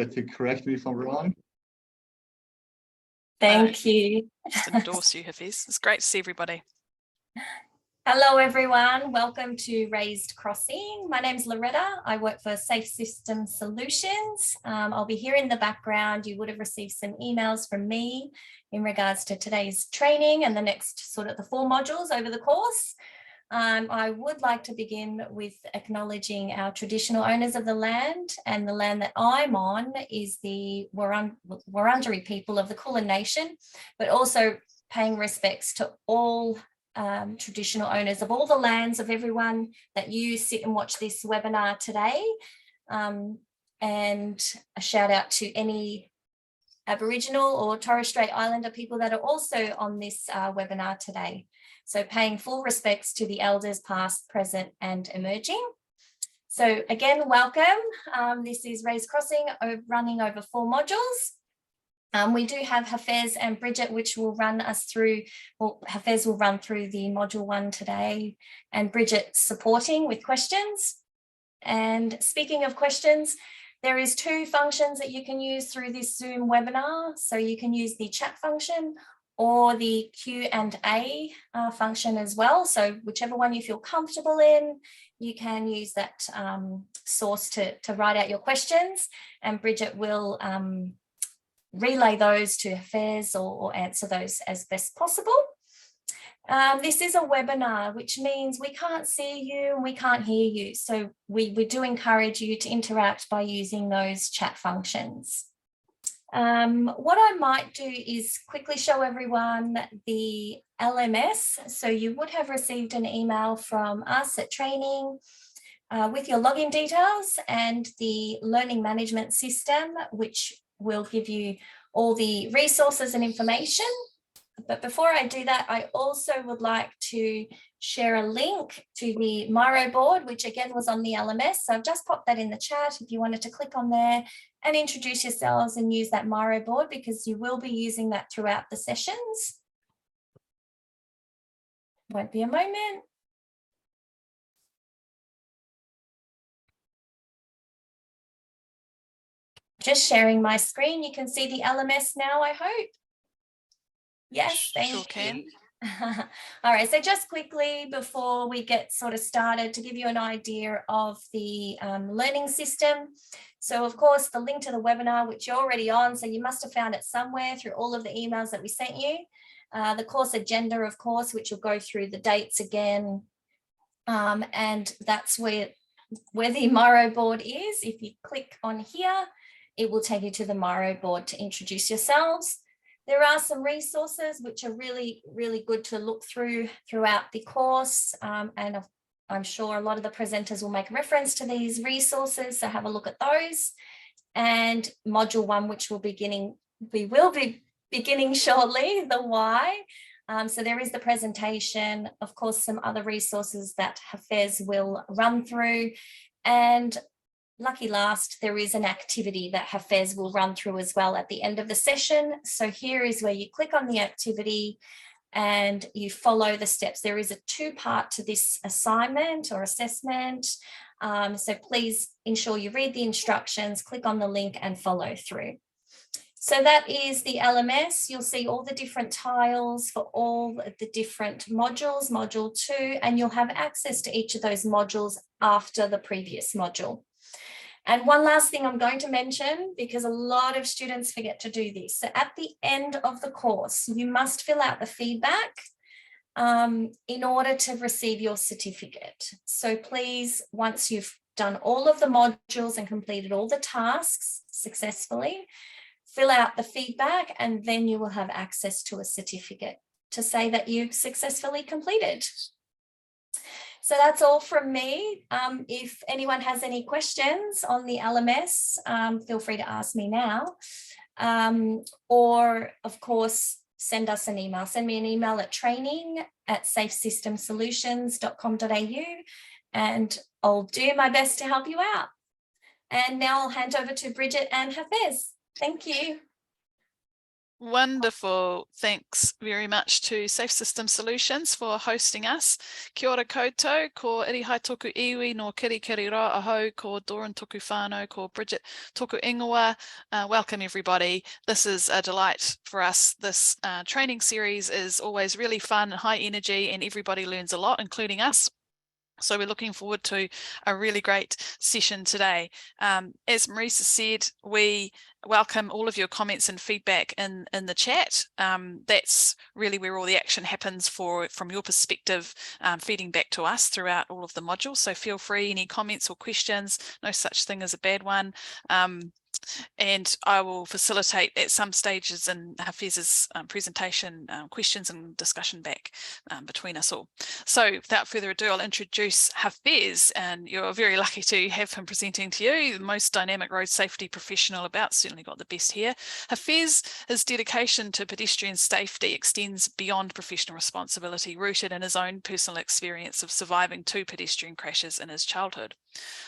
to correct me if I'm wrong. Thank you. Just endorse you, Hafiz. It's great to see everybody. Hello, everyone. Welcome to Raised Crossing. My name's Loretta. I work for Safe System Solutions. I'll be here in the background. You would have received some emails from me in regards to today's training and the next sort of the 4 modules over the course. I would like to begin with acknowledging our traditional owners of the land, and the land that I'm on is the Wurundjeri people of the Kulin Nation, but also paying respects to all traditional owners of all the lands of everyone that you sit and watch this webinar today. And a shout out to any Aboriginal or Torres Strait Islander people that are also on this webinar today. So paying full respects to the elders past, present and emerging. So again, welcome. This is Raised Crossing, running over 4 modules. We do have Hafez and Bridget, which will run us through, well, Hafez will run through the module 1 today, and Bridget supporting with questions. And speaking of questions, there is 2 functions that you can use through this Zoom webinar. So you can use the chat function or the Q&A function as well. So whichever one you feel comfortable in, you can use that source to write out your questions, and Bridget will relay those to Hafez or answer those as best possible. This is a webinar, which means we can't see you and we can't hear you. So we do encourage you to interact by using those chat functions. What I might do is quickly show everyone the LMS. So you would have received an email from us at training with your login details and the learning management system, which will give you all the resources and information. But before I do that, I also would like to share a link to the Miro board, which again was on the LMS. So I've just popped that in the chat if you wanted to click on there and introduce yourselves and use that Miro board, because you will be using that throughout the sessions. Won't be a moment. Just sharing my screen. You can see the LMS now, I hope. Yes, thank you. All right, so just quickly before we get sort of started, to give you an idea of the learning system. So of course, the link to the webinar, which you're already on, so you must have found it somewhere through all of the emails that we sent you. The course agenda, of course, which will go through the dates again. And that's where the Miro board is. If you click on here, it will take you to the Miro board to introduce yourselves. There are some resources which are really, really good to look through throughout the course. And I'm sure a lot of the presenters will make reference to these resources, so have a look at those. And module 1, which we will be beginning shortly, the why. So there is the presentation, of course, some other resources that Hafez will run through, and lucky last, there is an activity that Hafez will run through as well at the end of the session. So here is where you click on the activity and you follow the steps. There is a 2-part to this assignment or assessment. So please ensure you read the instructions, click on the link and follow through. So that is the LMS. You'll see all the different tiles for all the different modules, module 2, and you'll have access to each of those modules after the previous module. And one last thing I'm going to mention, because a lot of students forget to do this. So at the end of the course, you must fill out the feedback in order to receive your certificate. So please, once you've done all of the modules and completed all the tasks successfully, fill out the feedback, and then you will have access to a certificate to say that you've successfully completed. So that's all from me. If anyone has any questions on the LMS, feel free to ask me now. Or of course, send us an email. Send me an email at training@safesystemsolutions.com.au and I'll do my best to help you out. And now I'll hand over to Bridget and Hafez. Thank you. Wonderful. Thanks very much to Safe System Solutions for hosting us. Kia ora koutou, ko Irihai toku iwi no kirikiri rā ahau, ko Doran toku whānau, ko Bridget toku ingoa. Welcome everybody. This is a delight for us. This training series is always really fun, high energy, and everybody learns a lot, including us. So we're looking forward to a really great session today. As Marisa said, we welcome all of your comments and feedback in the chat. That's really where all the action happens from your perspective, feeding back to us throughout all of the modules. So feel free, any comments or questions, no such thing as a bad one. And I will facilitate at some stages in Hafiz's presentation questions and discussion back between us all. So without further ado, I'll introduce Hafiz, and you're very lucky to have him presenting to you, the most dynamic road safety professional about, certainly got the best here. Hafiz, his dedication to pedestrian safety extends beyond professional responsibility, rooted in his own personal experience of surviving 2 pedestrian crashes in his childhood.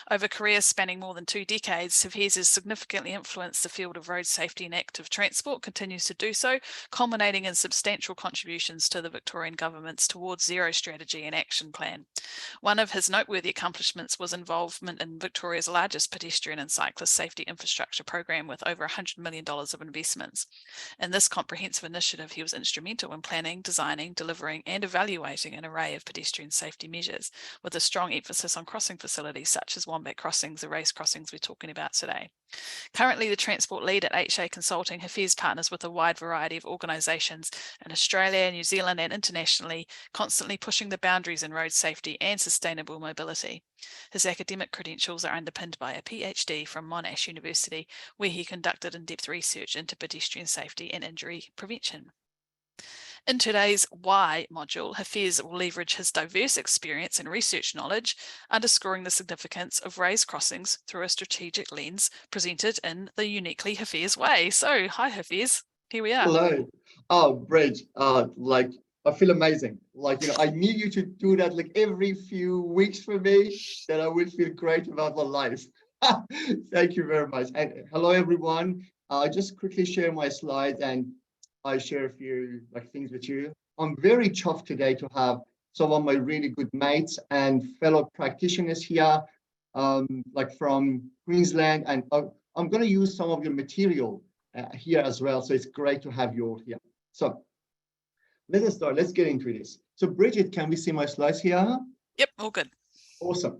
Over careers spanning more than 2 decades, Hafiz has significantly influenced the field of road safety and active transport, continues to do so, culminating in substantial contributions to the Victorian government's Towards Zero strategy and action plan. One of his noteworthy accomplishments was involvement in Victoria's largest pedestrian and cyclist safety infrastructure program with over $100 million of investments. In this comprehensive initiative, he was instrumental in planning, designing, delivering and evaluating an array of pedestrian safety measures, with a strong emphasis on crossing facilities such as Wombat crossings, the race crossings we're talking about today. Currently the transport lead at HA Consulting, Hafiz partners with a wide variety of organisations in Australia, New Zealand and internationally, constantly pushing the boundaries in road safety and sustainable mobility. His academic credentials are underpinned by a PhD from Monash University, where he conducted in-depth research into pedestrian safety and injury prevention. In today's Why module, Hafiz will leverage his diverse experience and research knowledge, underscoring the significance of raised crossings through a strategic lens presented in the uniquely Hafiz way. So, hi Hafiz, here we are. Hello. Oh, Bridge, like, I feel amazing. Like, I need you to do that like every few weeks for me, then I will feel great about my life. Thank you very much. And hello, everyone. I'll just quickly share my slides and I share a few things with you. I'm very chuffed today to have some of my really good mates and fellow practitioners here, from Queensland, and I'm going to use some of your material here as well. So it's great to have you all here. So let us start. Let's get into this. So Bridget, can we see my slides here? Yep, all good. Awesome.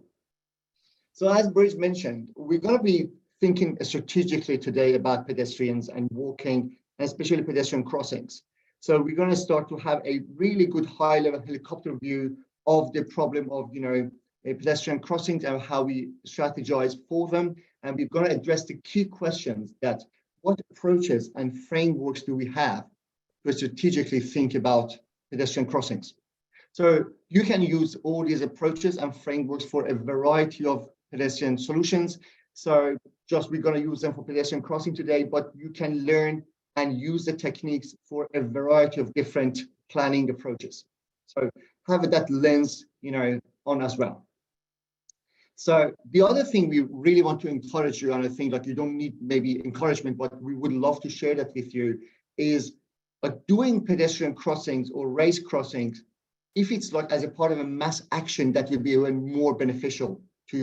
So as Bridget mentioned, we're going to be thinking strategically today about pedestrians and walking, and especially pedestrian crossings. So we're going to start to have a really good high-level helicopter view of the problem of, pedestrian crossings and how we strategize for them. And we're going to address the key questions that what approaches and frameworks do we have to strategically think about pedestrian crossings. So you can use all these approaches and frameworks for a variety of pedestrian solutions. So we're going to use them for pedestrian crossing today, but you can learn and use the techniques for a variety of different planning approaches. So have that lens, on as well. So the other thing we really want to encourage you, and I think you don't need maybe encouragement, but we would love to share that with you, is doing pedestrian crossings or race crossings, if it's as a part of a mass action, that will be even more beneficial to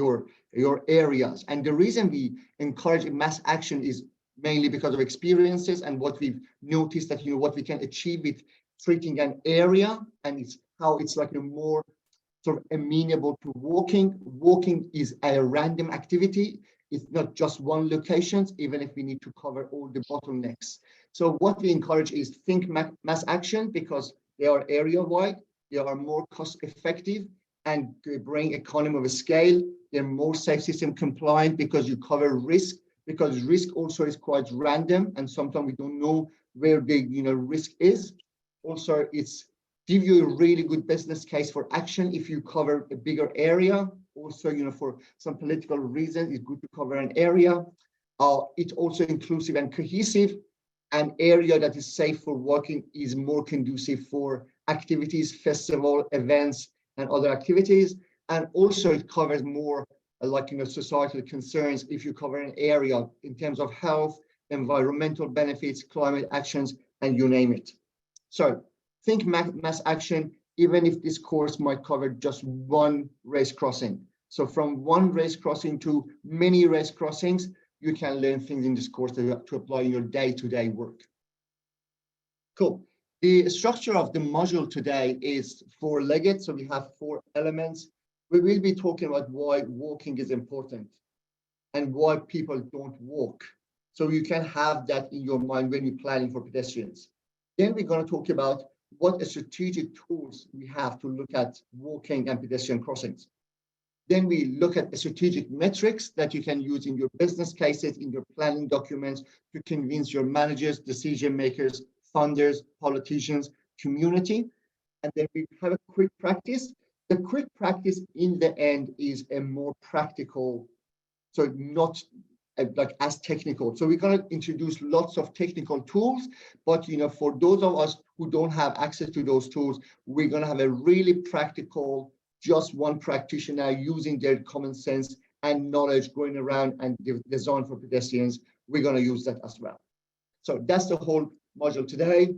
your areas. And the reason we encourage mass action is mainly because of experiences and what we've noticed that, what we can achieve with treating an area, and it's how it's a more sort of amenable to walking. Walking is a random activity. It's not just one location, even if we need to cover all the bottlenecks. So what we encourage is think mass action, because they are area-wide, they are more cost-effective, and they bring economy of scale. They're more safe system compliant because you cover risk, because risk also is quite random, and sometimes we don't know where the risk is. Also, it's give you a really good business case for action if you cover a bigger area. Also, for some political reasons, it's good to cover an area. It's also inclusive and cohesive. An area that is safe for walking is more conducive for activities, festival, events, and other activities. And also it covers more societal concerns if you cover an area in terms of health, environmental benefits, climate actions, and you name it. So think mass action, even if this course might cover just one race crossing. So from one race crossing to many race crossings, you can learn things in this course to apply in your day-to-day work. Cool. The structure of the module today is four-legged, so we have 4 elements. We will be talking about why walking is important and why people don't walk. So you can have that in your mind when you're planning for pedestrians. Then we're going to talk about what strategic tools we have to look at walking and pedestrian crossings. Then we look at the strategic metrics that you can use in your business cases, in your planning documents to convince your managers, decision makers, funders, politicians, community. And then we have a quick practice. The quick practice in the end is a more practical, so not like as technical. So we're going to introduce lots of technical tools, but for those of us who don't have access to those tools, we're going to have a really practical, just one practitioner using their common sense and knowledge going around and design for pedestrians. We're going to use that as well. So that's the whole module today.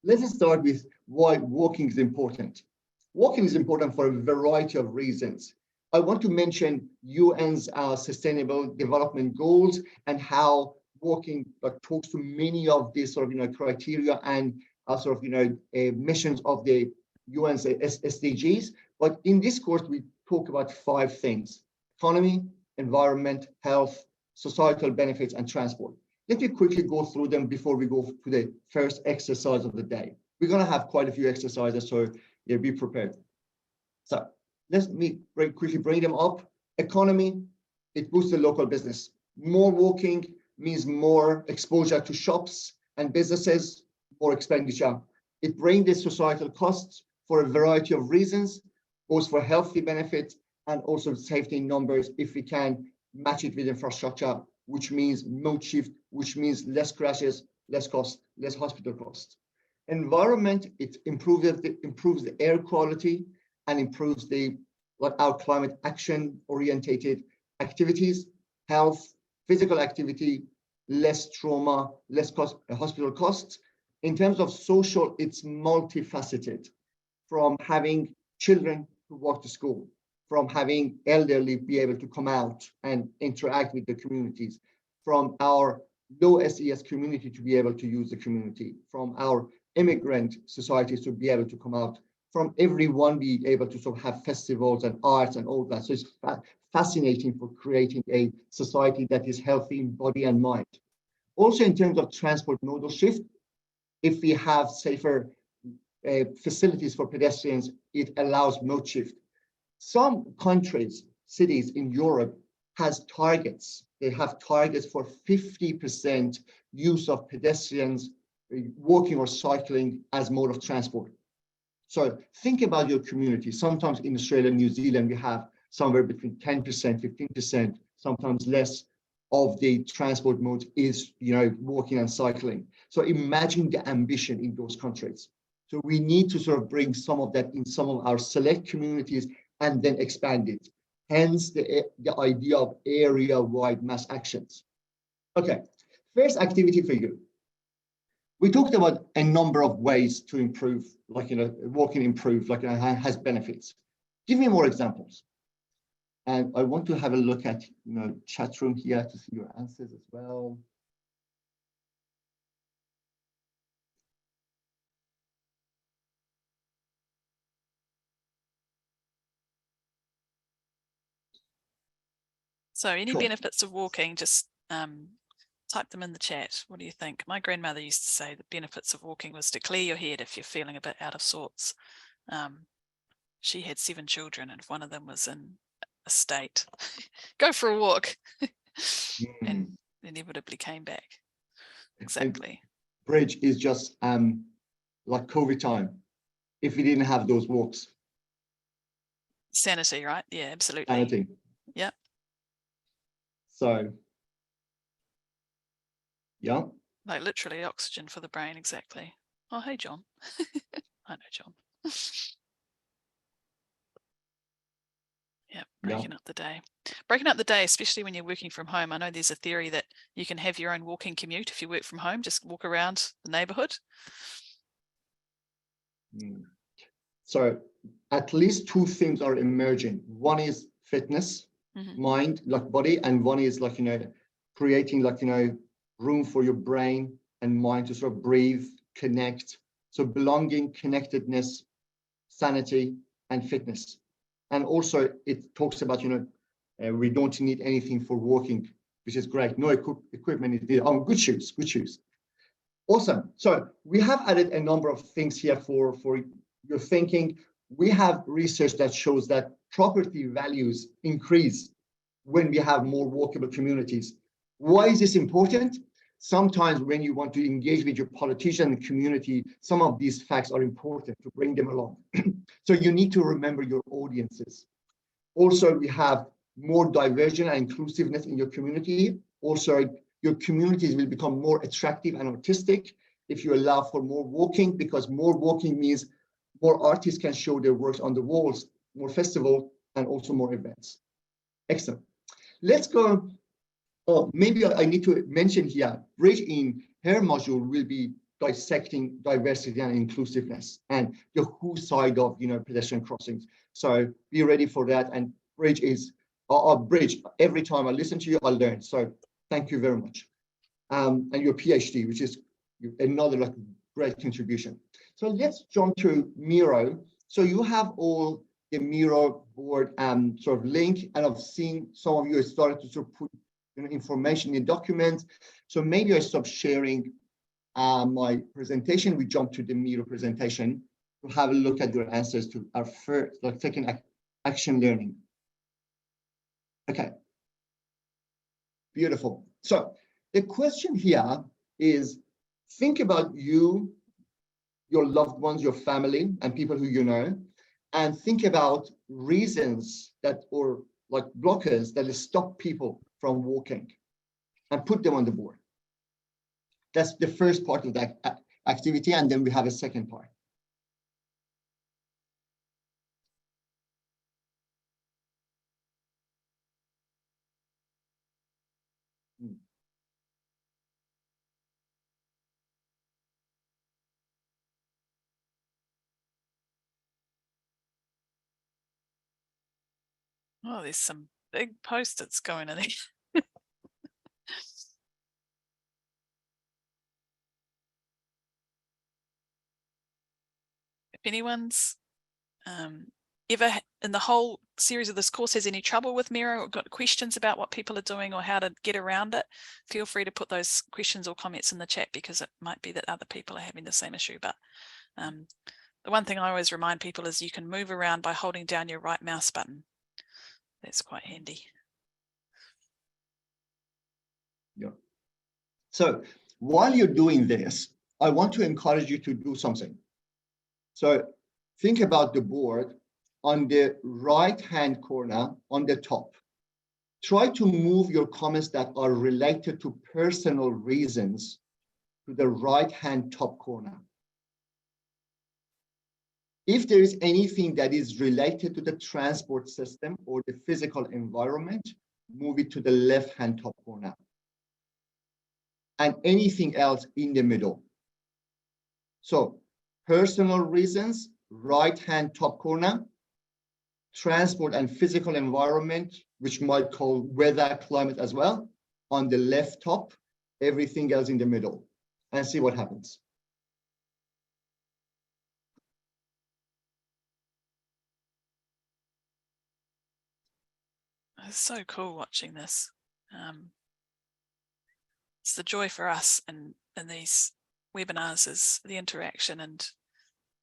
Let's start with why walking is important. Walking is important for a variety of reasons. I want to mention UN's Sustainable Development Goals and how walking talks to many of these criteria and missions of the UN's SDGs. But in this course, we talk about 5 things: economy, environment, health, societal benefits, and transport. Let me quickly go through them before we go to the first exercise of the day. We're going to have quite a few exercises, so be prepared. So let me quickly bring them up. Economy, it boosts the local business. More walking means more exposure to shops and businesses, more expenditure. It brings the societal costs for a variety of reasons, both for healthy benefits and also safety in numbers if we can match it with infrastructure, which means mode shift, which means less crashes, less cost, less hospital costs. Environment, it improves the air quality and improves our climate action orientated activities. Health, physical activity, less trauma, less hospital costs. In terms of social, it's multifaceted, from having children who walk to school, from having elderly be able to come out and interact with the communities, from our low SES community to be able to use the community, from our immigrant societies to be able to come out, from everyone be able to have festivals and arts and all that. So it's fascinating for creating a society that is healthy in body and mind. Also, in terms of transport modal shift, if we have safer facilities for pedestrians, it allows mode shift. Some countries, cities in Europe has targets. They have targets for 50% use of pedestrians walking or cycling as mode of transport. So think about your community. Sometimes in Australia and New Zealand, we have somewhere between 10%, 15%, sometimes less of the transport mode is walking and cycling. So imagine the ambition in those countries. So we need to bring some of that in some of our select communities and then expand it. Hence the idea of area-wide mass actions. Okay, first activity for you. We talked about a number of ways to improve, walking improve, has benefits. Give me more examples. And I want to have a look at, chat room here to see your answers as well. So any Cool. benefits of walking, just type them in the chat. What do you think? My grandmother used to say the benefits of walking was to clear your head if you're feeling a bit out of sorts. She had 7 children, and if one of them was in a state, go for a walk. And inevitably came back. Exactly. And bridge is just like COVID time. If we didn't have those walks. Sanity, right? Yeah, absolutely. Sanity. Yeah. So, yeah. Like literally oxygen for the brain, exactly. Oh, hey, John. I know John. Yeah, breaking up the day. Breaking up the day, especially when you're working from home. I know there's a theory that you can have your own walking commute if you work from home, just walk around the neighborhood. So at least two things are emerging. One is fitness, mind, like body, and one is like, creating like, room for your brain and mind to sort of breathe, connect. So belonging, connectedness, sanity, and fitness. And also it talks about, we don't need anything for walking, which is great. No equipment is needed. Oh, good shoes. Awesome. So we have added a number of things here for your thinking. We have research that shows that property values increase when we have more walkable communities. Why is this important? Sometimes when you want to engage with your politician and community, some of these facts are important to bring them along. So you need to remember your audiences. Also, we have more diversion and inclusiveness in your community. Also, your communities will become more attractive and artistic if you allow for more walking, because more walking means more artists can show their works on the walls, more festival, and also more events. Excellent. Let's go. Oh, maybe I need to mention here, Bridge in her module will be dissecting diversity and inclusiveness and the who side of, pedestrian crossings. So be ready for that. And Bridge is Bridge. Every time I listen to you, I learn. So thank you very much. And your PhD, which is another great contribution. So let's jump to Miro. So you have all the Miro board sort of link, and I've seen some of you have started to sort of put information in documents. So maybe I stop sharing my presentation. We jump to the Miro presentation to have a look at your answers to our first, taking action learning. Okay. Beautiful. So the question here is, think about you, your loved ones, your family, and people who you know, and think about reasons that, or blockers that stop people from walking, and put them on the board. That's the first part of that activity, and then we have a second part. Oh, there's some big post-its going in there. If anyone's ever in the whole series of this course has any trouble with Miro or got questions about what people are doing or how to get around it, feel free to put those questions or comments in the chat, because it might be that other people are having the same issue. But the one thing I always remind people is you can move around by holding down your right mouse button. That's quite handy. Yeah. So while you're doing this, I want to encourage you to do something. So think about the board on the right-hand corner on the top. Try to move your comments that are related to personal reasons to the right-hand top corner. If there is anything that is related to the transport system or the physical environment, move it to the left-hand top corner. And anything else in the middle. So personal reasons, right-hand top corner, transport and physical environment, which might call weather, climate as well, on the left top, everything else in the middle, and see what happens. It's so cool watching this. It's the joy for us in these webinars is the interaction and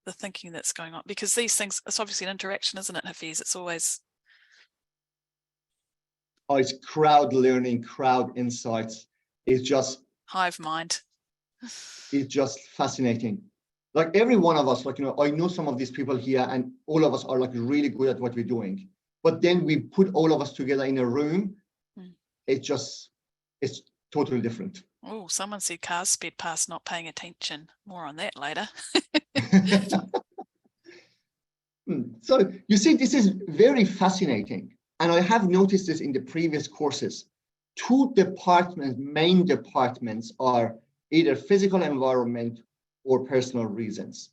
the thinking that's going on, because these things, it's obviously an interaction, isn't it, Hafiz? It's always... Oh, it's crowd learning, crowd insights. It's just... hive mind. It's just fascinating. Like every one of us, I know some of these people here, and all of us are really good at what we're doing. But then we put all of us together in a room. It's totally different. Oh, someone said cars sped past not paying attention. More on that later. So you see, this is very fascinating. and I have noticed this in the previous courses, two departments, main departments, are either physical environment or personal reasons.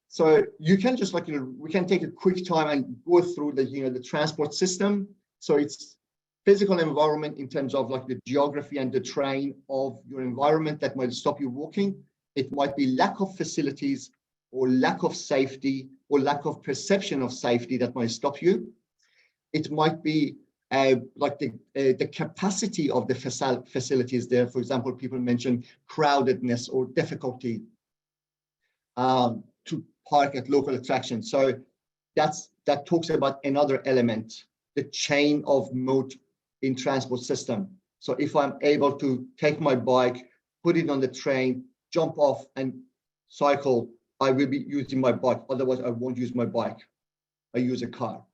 So you can just we can take a quick time and go through the transport system. So it's physical environment in terms of the geography and the terrain of your environment that might stop you walking. It might be lack of facilities or lack of safety or lack of perception of safety that might stop you. It might be the capacity of the facilities there. For example, people mention crowdedness or difficulty to park at local attractions. So that talks about another element, the chain of mode in transport system. So if I'm able to take my bike, put it on the train, jump off and cycle, I will be using my bike. Otherwise, I won't use my bike. I use a car.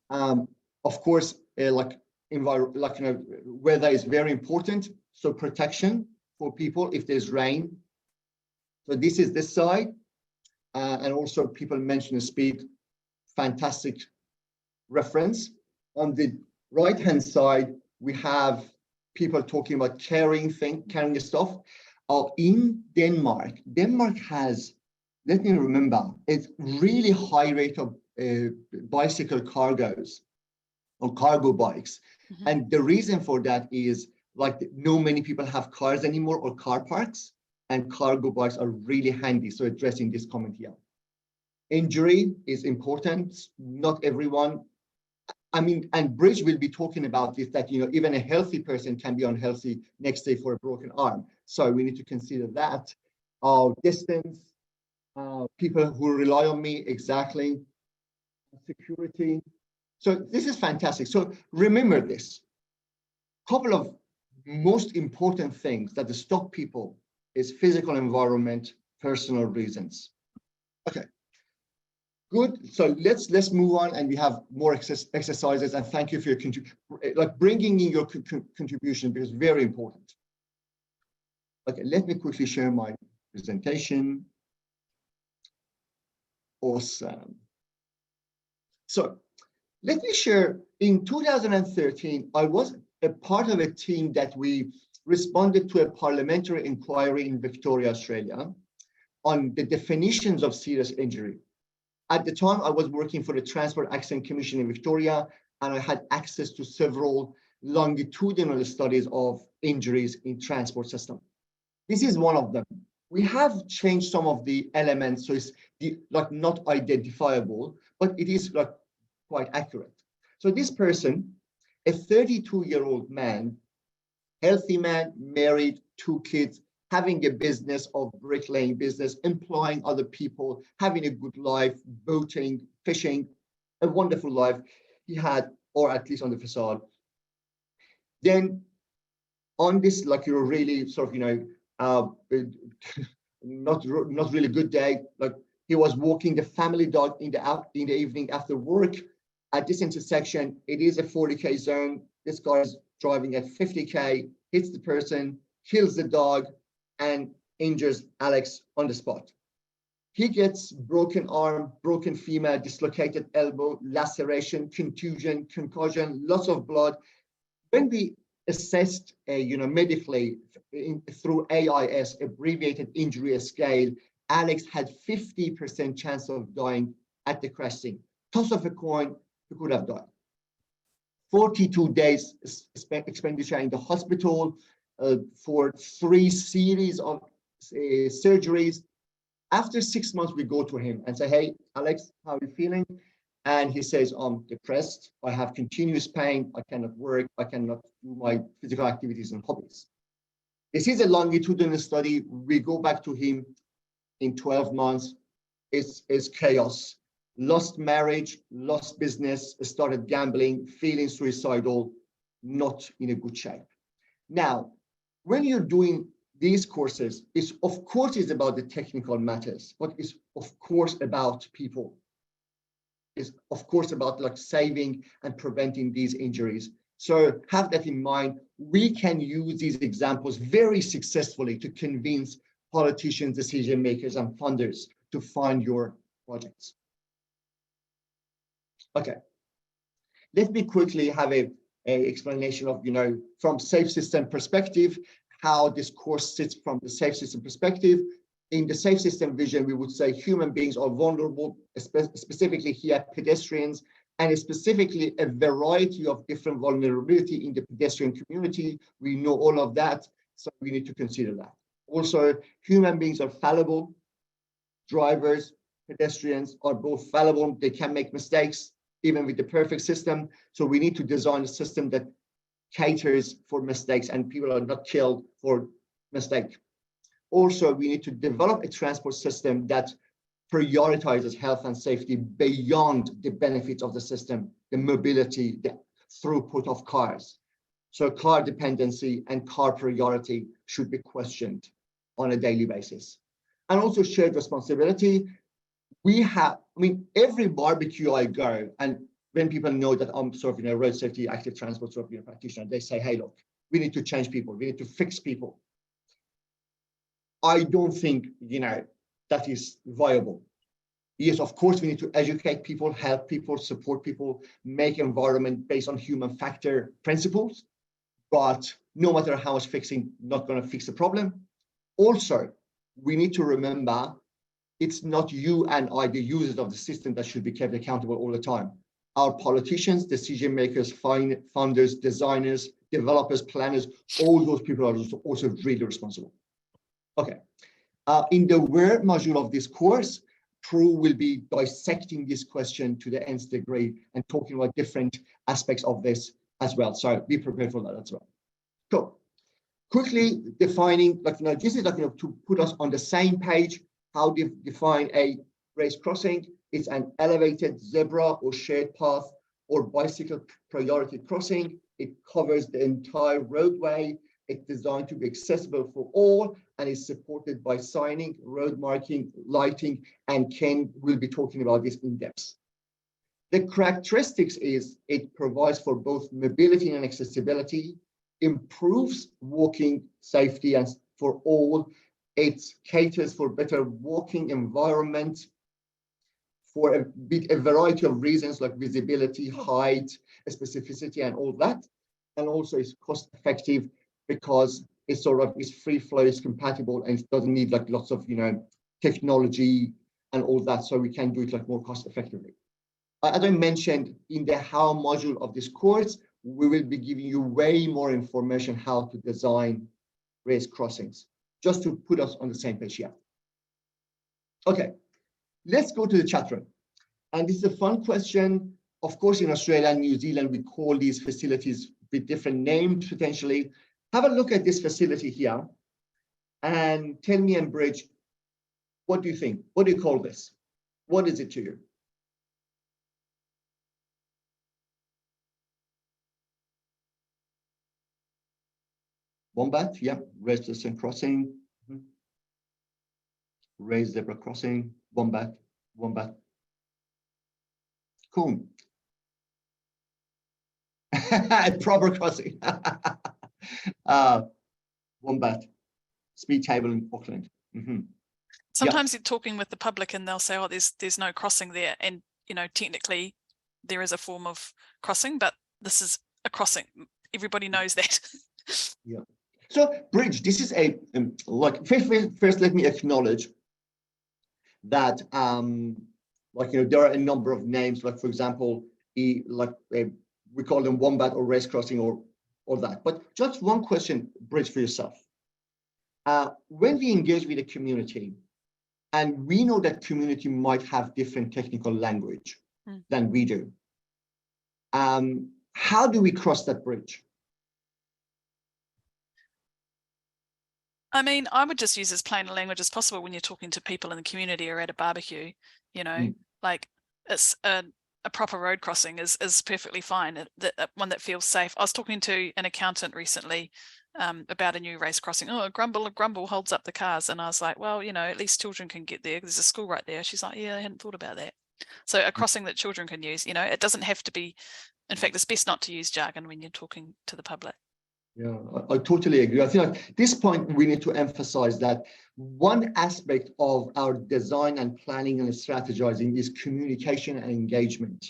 Of course, weather is very important. So protection for people if there's rain. So this is this side. And also people mention the speed, fantastic reference. On the right-hand side, we have people talking about carrying the stuff. In Denmark has, let me remember, it's really high rate of bicycle cargos or cargo bikes. Mm-hmm. And the reason for that is no many people have cars anymore or car parks, and cargo bikes are really handy. So addressing this comment here. Injury is important. Not everyone, and Bridge will be talking about this, that even a healthy person can be unhealthy next day for a broken arm. So we need to consider that. Distance, people who rely on me, exactly. Security. So this is fantastic. So remember this. Couple of most important things that stop people is physical environment, personal reasons. Okay. Good. So let's move on, and we have more exercises. And thank you for your bringing in your contribution, because it's very important. Okay, let me quickly share my presentation. Awesome. So let me share. In 2013, I was a part of a team that we responded to a parliamentary inquiry in Victoria, Australia, on the definitions of serious injury. At the time, I was working for the Transport Accident Commission in Victoria, and I had access to several longitudinal studies of injuries in transport system. This is one of them. We have changed some of the elements, so it's not identifiable, but it is quite accurate. So this person, a 32-year-old man, healthy man, married, 2 kids, having a business of bricklaying business, employing other people, having a good life, boating, fishing, a wonderful life he had, or at least on the facade. Then on this, really sort of, not really good day, he was walking the family dog in the evening after work. At this intersection, it is a 40K zone. This guy is driving at 50K, hits the person, kills the dog, and injures Alex on the spot. He gets broken arm, broken femur, dislocated elbow, laceration, contusion, concussion, loss of blood. When we assessed, medically through AIS, abbreviated injury scale, Alex had 50% chance of dying at the crash scene. Toss of a coin, he could have died. 42 days expenditure in the hospital for 3 series of surgeries. After 6 months, we go to him and say, hey, Alex, how are you feeling? And he says, I'm depressed. I have continuous pain. I cannot work. I cannot do my physical activities and hobbies. This is a longitudinal study. We go back to him in 12 months. It's chaos. Lost marriage, lost business, started gambling, feeling suicidal, not in a good shape. Now, when you're doing these courses, it's of course is about the technical matters, but it's of course about people. It's of course about saving and preventing these injuries. So have that in mind. We can use these examples very successfully to convince politicians, decision makers, and funders to fund your projects. Okay, let me quickly have a explanation of, from safe system perspective, how this course sits from the safe system perspective. In the safe system vision, we would say human beings are vulnerable, specifically here pedestrians, and specifically a variety of different vulnerability in the pedestrian community. We know all of that, so we need to consider that. Also, human beings are fallible. Drivers, pedestrians are both fallible. They can make mistakes, even with the perfect system. So we need to design a system that caters for mistakes and people are not killed for mistake. Also, we need to develop a transport system that prioritizes health and safety beyond the benefits of the system, the mobility, the throughput of cars. So car dependency and car priority should be questioned on a daily basis. And also shared responsibility. We have, every barbecue I go, and when people know that I'm sort of, road safety, active transport sort of, practitioner, they say, hey, look, we need to change people. We need to fix people. I don't think, that is viable. Yes, of course, we need to educate people, help people, support people, make environment based on human factor principles. But no matter how much fixing, not going to fix the problem. Also, we need to remember it's not you and I, the users of the system, that should be kept accountable all the time. Our politicians, decision makers, founders, designers, developers, planners, all those people are also really responsible. Okay. In the where module of this course, Prue will be dissecting this question to the nth degree and talking about different aspects of this as well. So be prepared for that as well. Cool. Quickly defining, this is to put us on the same page, how to define a race crossing. It's an elevated zebra or shared path or bicycle priority crossing. It covers the entire roadway. It's designed to be accessible for all and is supported by signing, road marking, lighting, and Ken will be talking about this in depth. The characteristics is it provides for both mobility and accessibility, improves walking safety and for all. It caters for better walking environment for a variety of reasons like visibility, height, specificity, and all that. And also it's cost effective because it's it's free flow, it's compatible, and it doesn't need lots of technology and all that. So we can do it more cost effectively. As I mentioned in the how module of this course, we will be giving you way more information how to design race crossings, just to put us on the same page here. Okay, let's go to the chat room. And this is a fun question. Of course, in Australia and New Zealand, we call these facilities with different names potentially. Have a look at this facility here and tell me and Bridge, what do you think? What do you call this? What is it to you? Wombat, yeah, raised zebra crossing. Raised zebra crossing, wombat. Cool. Proper crossing. Wombat. Speed table in Auckland. Sometimes you're talking with the public and they'll say, oh, there's no crossing there. And, technically there is a form of crossing, but this is a crossing. Everybody knows that. Yeah. So, Bridge, this is a, first let me acknowledge that, there are a number of names, for example, we call them wombat or race crossing or that. But just one question, Bridge, for yourself. When we engage with the community, and we know that community might have different technical language than we do, how do we cross that bridge? I would just use as plain a language as possible when you're talking to people in the community or at a barbecue, it's a proper road crossing is perfectly fine, one that feels safe. I was talking to an accountant recently about a new race crossing. Oh, grumble holds up the cars. And I was like, well, at least children can get there. There's a school right there. She's like, yeah, I hadn't thought about that. So a crossing that children can use, it doesn't have to be, in fact, it's best not to use jargon when you're talking to the public. Yeah, I totally agree. I think at this point, we need to emphasize that one aspect of our design and planning and strategizing is communication and engagement.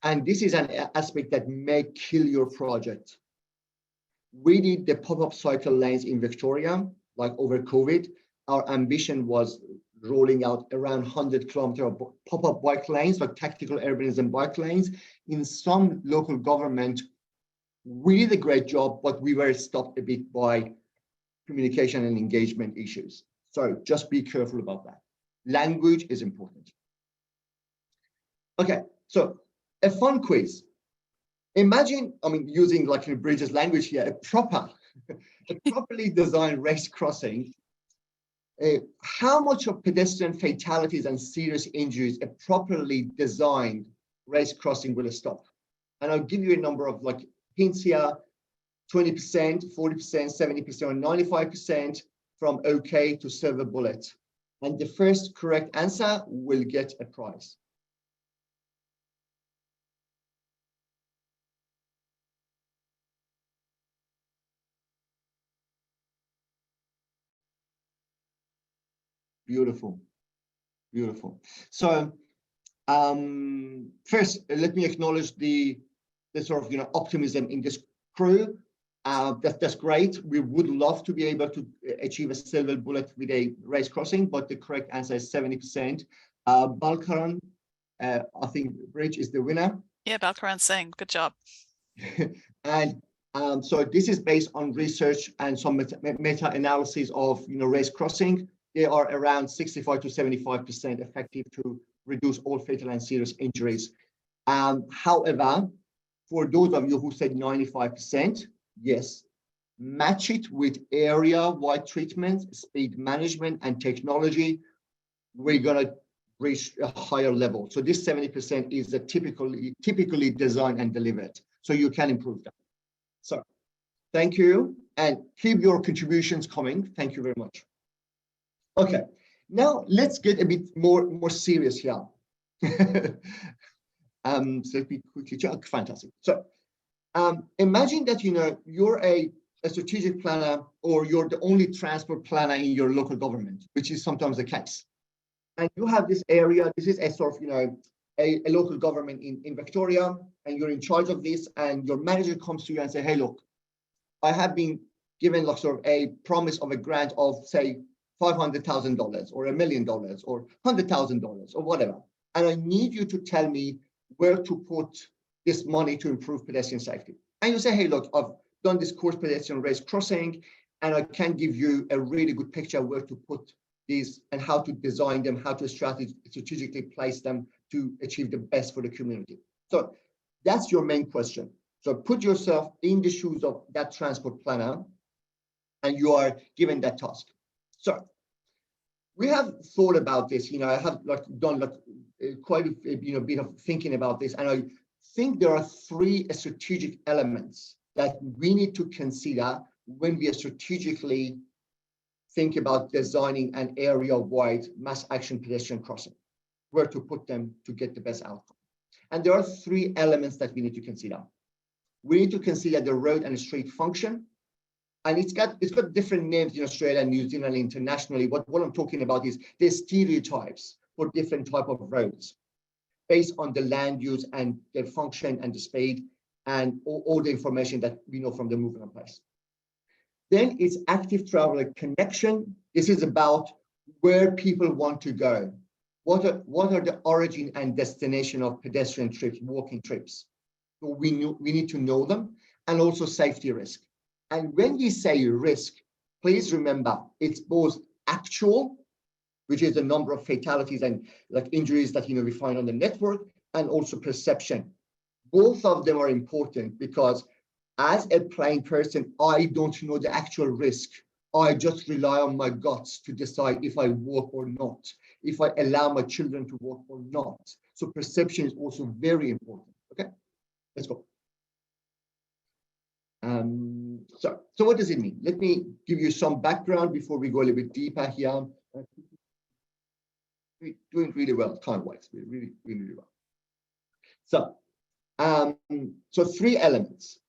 And this is an aspect that may kill your project. We did the pop-up cycle lanes in Victoria, like over COVID. Our ambition was rolling out around 100 kilometers of pop-up bike lanes, like tactical urbanism bike lanes. In some local government, we did a great job, but we were stopped a bit by communication and engagement issues. So just be careful about that. Language is important. Okay, so a fun quiz. Imagine, using like in Bridges language here, a properly designed race crossing. How much of pedestrian fatalities and serious injuries a properly designed race crossing will stop? And I'll give you a number of like hints here: 20%, 40%, 70%, or 95% from okay to silver bullet. And the first correct answer will get a prize. Beautiful, beautiful. So first, let me acknowledge the sort of optimism in this crew. That's great. We would love to be able to achieve a silver bullet with a race crossing, but the correct answer is 70%. Balkaran, I think Bridge is the winner. Yeah, Balkaran Singh, good job. And so this is based on research and some meta-analysis of race crossing. They are around 65 to 75% effective to reduce all fatal and serious injuries. However, for those of you who said 95%, yes, match it with area-wide treatment, speed management, and technology. We're gonna reach a higher level. So this 70% is the typically designed and delivered. So you can improve that. So thank you, and keep your contributions coming. Thank you very much. Okay, now let's get a bit more serious here. So let me quickly check. Fantastic. So imagine that you're a strategic planner, or you're the only transport planner in your local government, which is sometimes the case. And you have this area. This is a sort of a local government in Victoria, and you're in charge of this. And your manager comes to you and say, "Hey, look, I have been given like sort of a promise of a grant of say $500,000 or $1 million or $100,000 or whatever. And I need you to tell me where to put this money to improve pedestrian safety." And you say, "Hey, look, I've done this course pedestrian race crossing, and I can give you a really good picture where to put these and how to design them, how to strategically place them to achieve the best for the community." So that's your main question. So put yourself in the shoes of that transport planner, and you are given that task. So we have thought about this. I have done quite a bit of thinking about this, and I think there are three strategic elements that we need to consider when we strategically think about designing an area-wide mass action pedestrian crossing, where to put them to get the best outcome. And there are three elements that we need to consider. We need to consider the road and street function. And it's got different names in Australia and New Zealand internationally. What I'm talking about is the stereotypes for different type of roads based on the land use and their function and the speed and all the information that we know from the movement place. Then it's active traveler connection. This is about where people want to go. What are the origin and destination of pedestrian trips, walking trips? So we need to know them, and also safety risk. And when we say risk, please remember it's both actual, which is the number of fatalities and injuries that we find on the network, and also perception. Both of them are important because as a blind person, I don't know the actual risk. I just rely on my guts to decide if I walk or not, if I allow my children to walk or not. So perception is also very important. Okay, let's go. So what does it mean? Let me give you some background before we go a little bit deeper here. We're doing really well time-wise. We're really, really well. So three elements.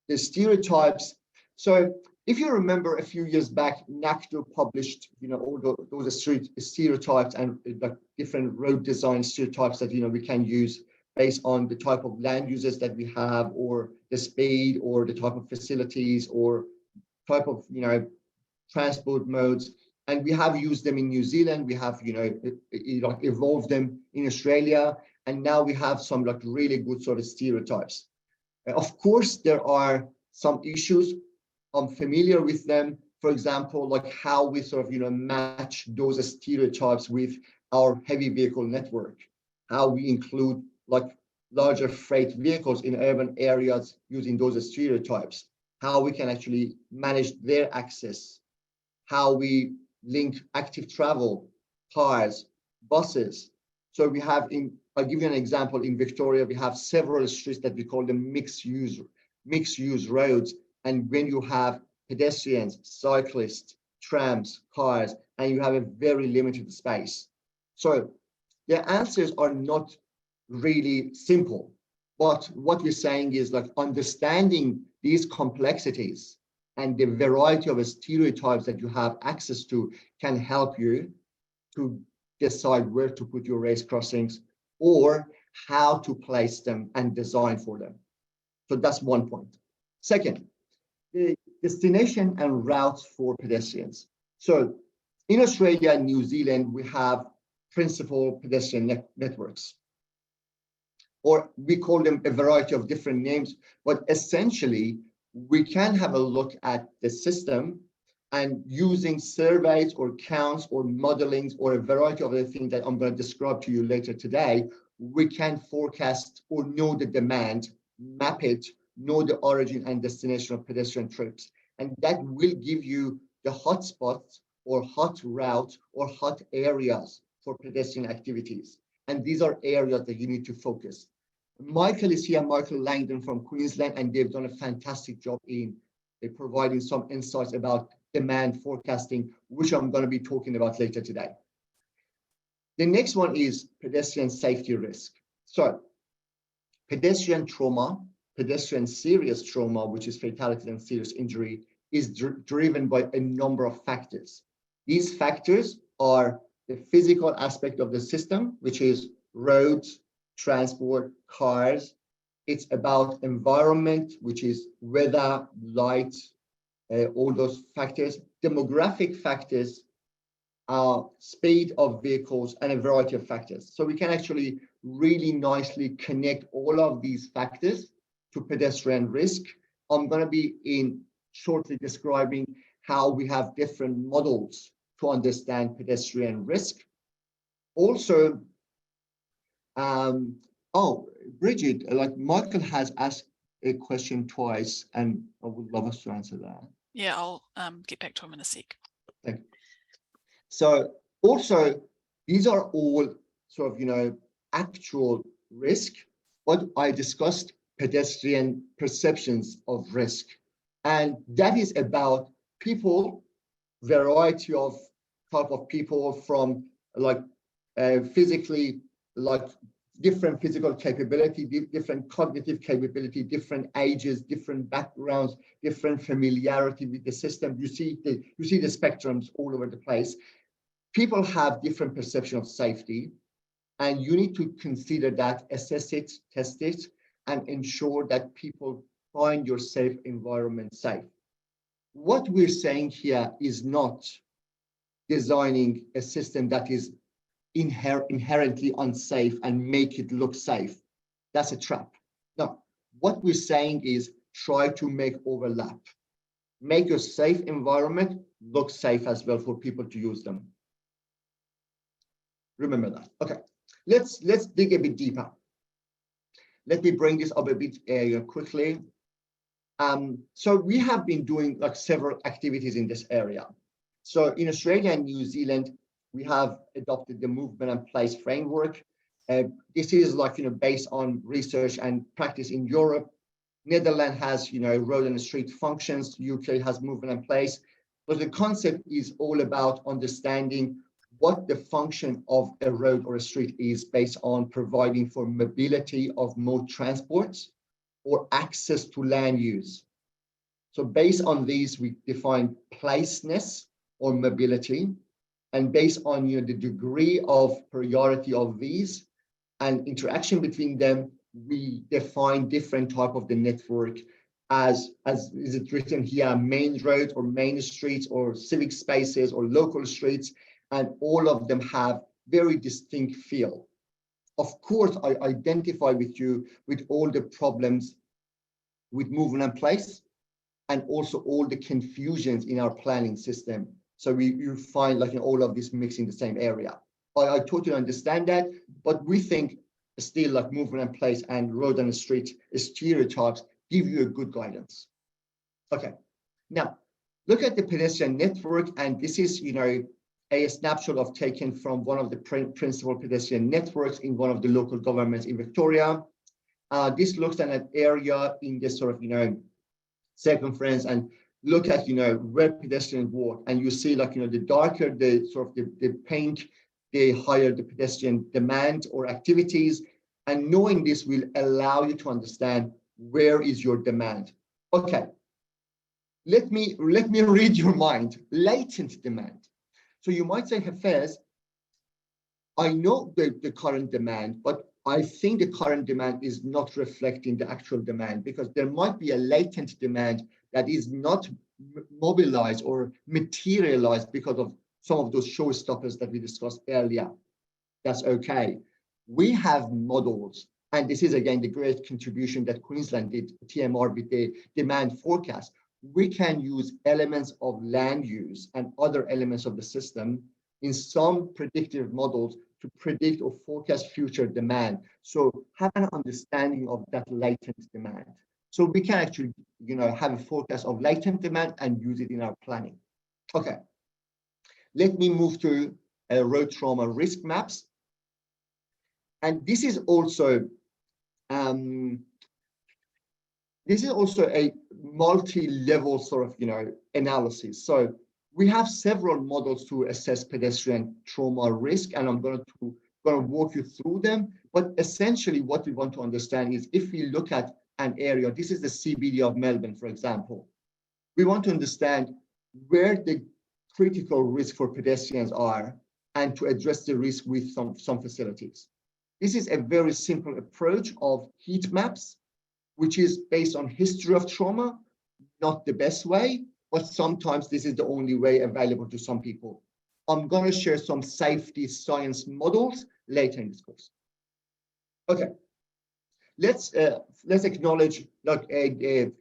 The stereotypes. So if you remember a few years back, NACTO published, all those street stereotypes and different road design stereotypes that we can use based on the type of land uses that we have, or the speed, or the type of facilities, or type of, transport modes. And we have used them in New Zealand. We have, like evolved them in Australia. And now we have some like really good sort of stereotypes. Of course, there are some issues. I'm familiar with them. For example, like how we sort of, match those stereotypes with our heavy vehicle network, how we include like larger freight vehicles in urban areas using those stereotypes, how we can actually manage their access, how we link active travel, cars, buses. So we have I'll give you an example. In Victoria, we have several streets that we call them mixed use roads. And when you have pedestrians, cyclists, trams, cars, and you have a very limited space. So the answers are not really simple, but what we're saying is like understanding these complexities and the variety of stereotypes that you have access to can help you to decide where to put your race crossings or how to place them and design for them. So that's one point. Second, the destination and routes for pedestrians. So in Australia and New Zealand, we have principal pedestrian networks, or we call them a variety of different names, but essentially we can have a look at the system and using surveys or counts or modelings or a variety of other things that I'm going to describe to you later today, we can forecast or know the demand, map it, know the origin and destination of pedestrian trips. And that will give you the hotspots or hot routes or hot areas for pedestrian activities. And these are areas that you need to focus. Michael is here, Michael Langdon from Queensland, and they've done a fantastic job in providing some insights about demand forecasting, which I'm going to be talking about later today. The next one is pedestrian safety risk. So pedestrian trauma, pedestrian serious trauma, which is fatality and serious injury, is driven by a number of factors. These factors are the physical aspect of the system, which is roads, transport, cars. It's about environment, which is weather, light, all those factors, demographic factors, speed of vehicles, and a variety of factors. So we can actually really nicely connect all of these factors to pedestrian risk. I'm going to be shortly describing how we have different models to understand pedestrian risk. Also, Bridget, like Michael has asked a question twice, and I would love us to answer that. Yeah, I'll get back to him in a sec. Thank you. So also, these are all sort of, actual risk, but I discussed pedestrian perceptions of risk. And that is about people, variety of type of people from like physically, like different physical capability, different cognitive capability, different ages, different backgrounds, different familiarity with the system. You see the spectrums all over the place. People have different perception of safety, and you need to consider that, assess it, test it, and ensure that people find your safe environment safe. What we're saying here is not designing a system that is inherently unsafe and make it look safe. That's a trap. No, what we're saying is try to make overlap. Make your safe environment look safe as well for people to use them. Remember that. Okay, let's dig a bit deeper. Let me bring this up a bit quickly. So we have been doing like several activities in this area. So in Australia and New Zealand, we have adopted the movement and place framework. This is like, based on research and practice in Europe. Netherlands has, road and street functions. UK has movement and place. But the concept is all about understanding what the function of a road or a street is based on providing for mobility of mode transports or access to land use. So based on these, we define placeness or mobility. And based on the degree of priority of these, and interaction between them, we define different type of the network as is it written here, main roads or main streets or civic spaces or local streets, and all of them have very distinct feel. Of course, I identify with you with all the problems with movement and place, and also all the confusions in our planning system. So you find like all of this mixed in the same area. I totally understand that, but we think still like movement and place and road and street stereotypes give you a good guidance. Okay, now look at the pedestrian network, and this is, you know, a snapshot of taken from one of the principal pedestrian networks in one of the local governments in Victoria. This looks at an area in this sort of, you know, circumference, and look at, you know, where pedestrians walk, and you see like, you know, the darker the sort of the pink, the higher the pedestrian demand or activities. And knowing this will allow you to understand where is your demand. Okay, let me read your mind. Latent demand. So you might say, Hafez, I know the current demand, but I think the current demand is not reflecting the actual demand, because there might be a latent demand that is not mobilized or materialized because of some of those showstoppers that we discussed earlier. That's okay. We have models, and this is again the great contribution that Queensland did, TMR, with the demand forecast. We can use elements of land use and other elements of the system in some predictive models to predict or forecast future demand. So have an understanding of that latent demand. So we can actually, you know, have a forecast of latent demand and use it in our planning. Okay, let me move to road trauma risk maps. And this is also a multi-level sort of, you know, analysis. So we have several models to assess pedestrian trauma risk, and I'm going to walk you through them. But essentially what we want to understand is, if we look at an area, this is the CBD of Melbourne, for example, we want to understand where the critical risk for pedestrians are and to address the risk with some facilities. This is a very simple approach of heat maps, which is based on history of trauma, not the best way, but sometimes this is the only way available to some people. I'm going to share some safety science models later in this course. Okay, let's acknowledge like a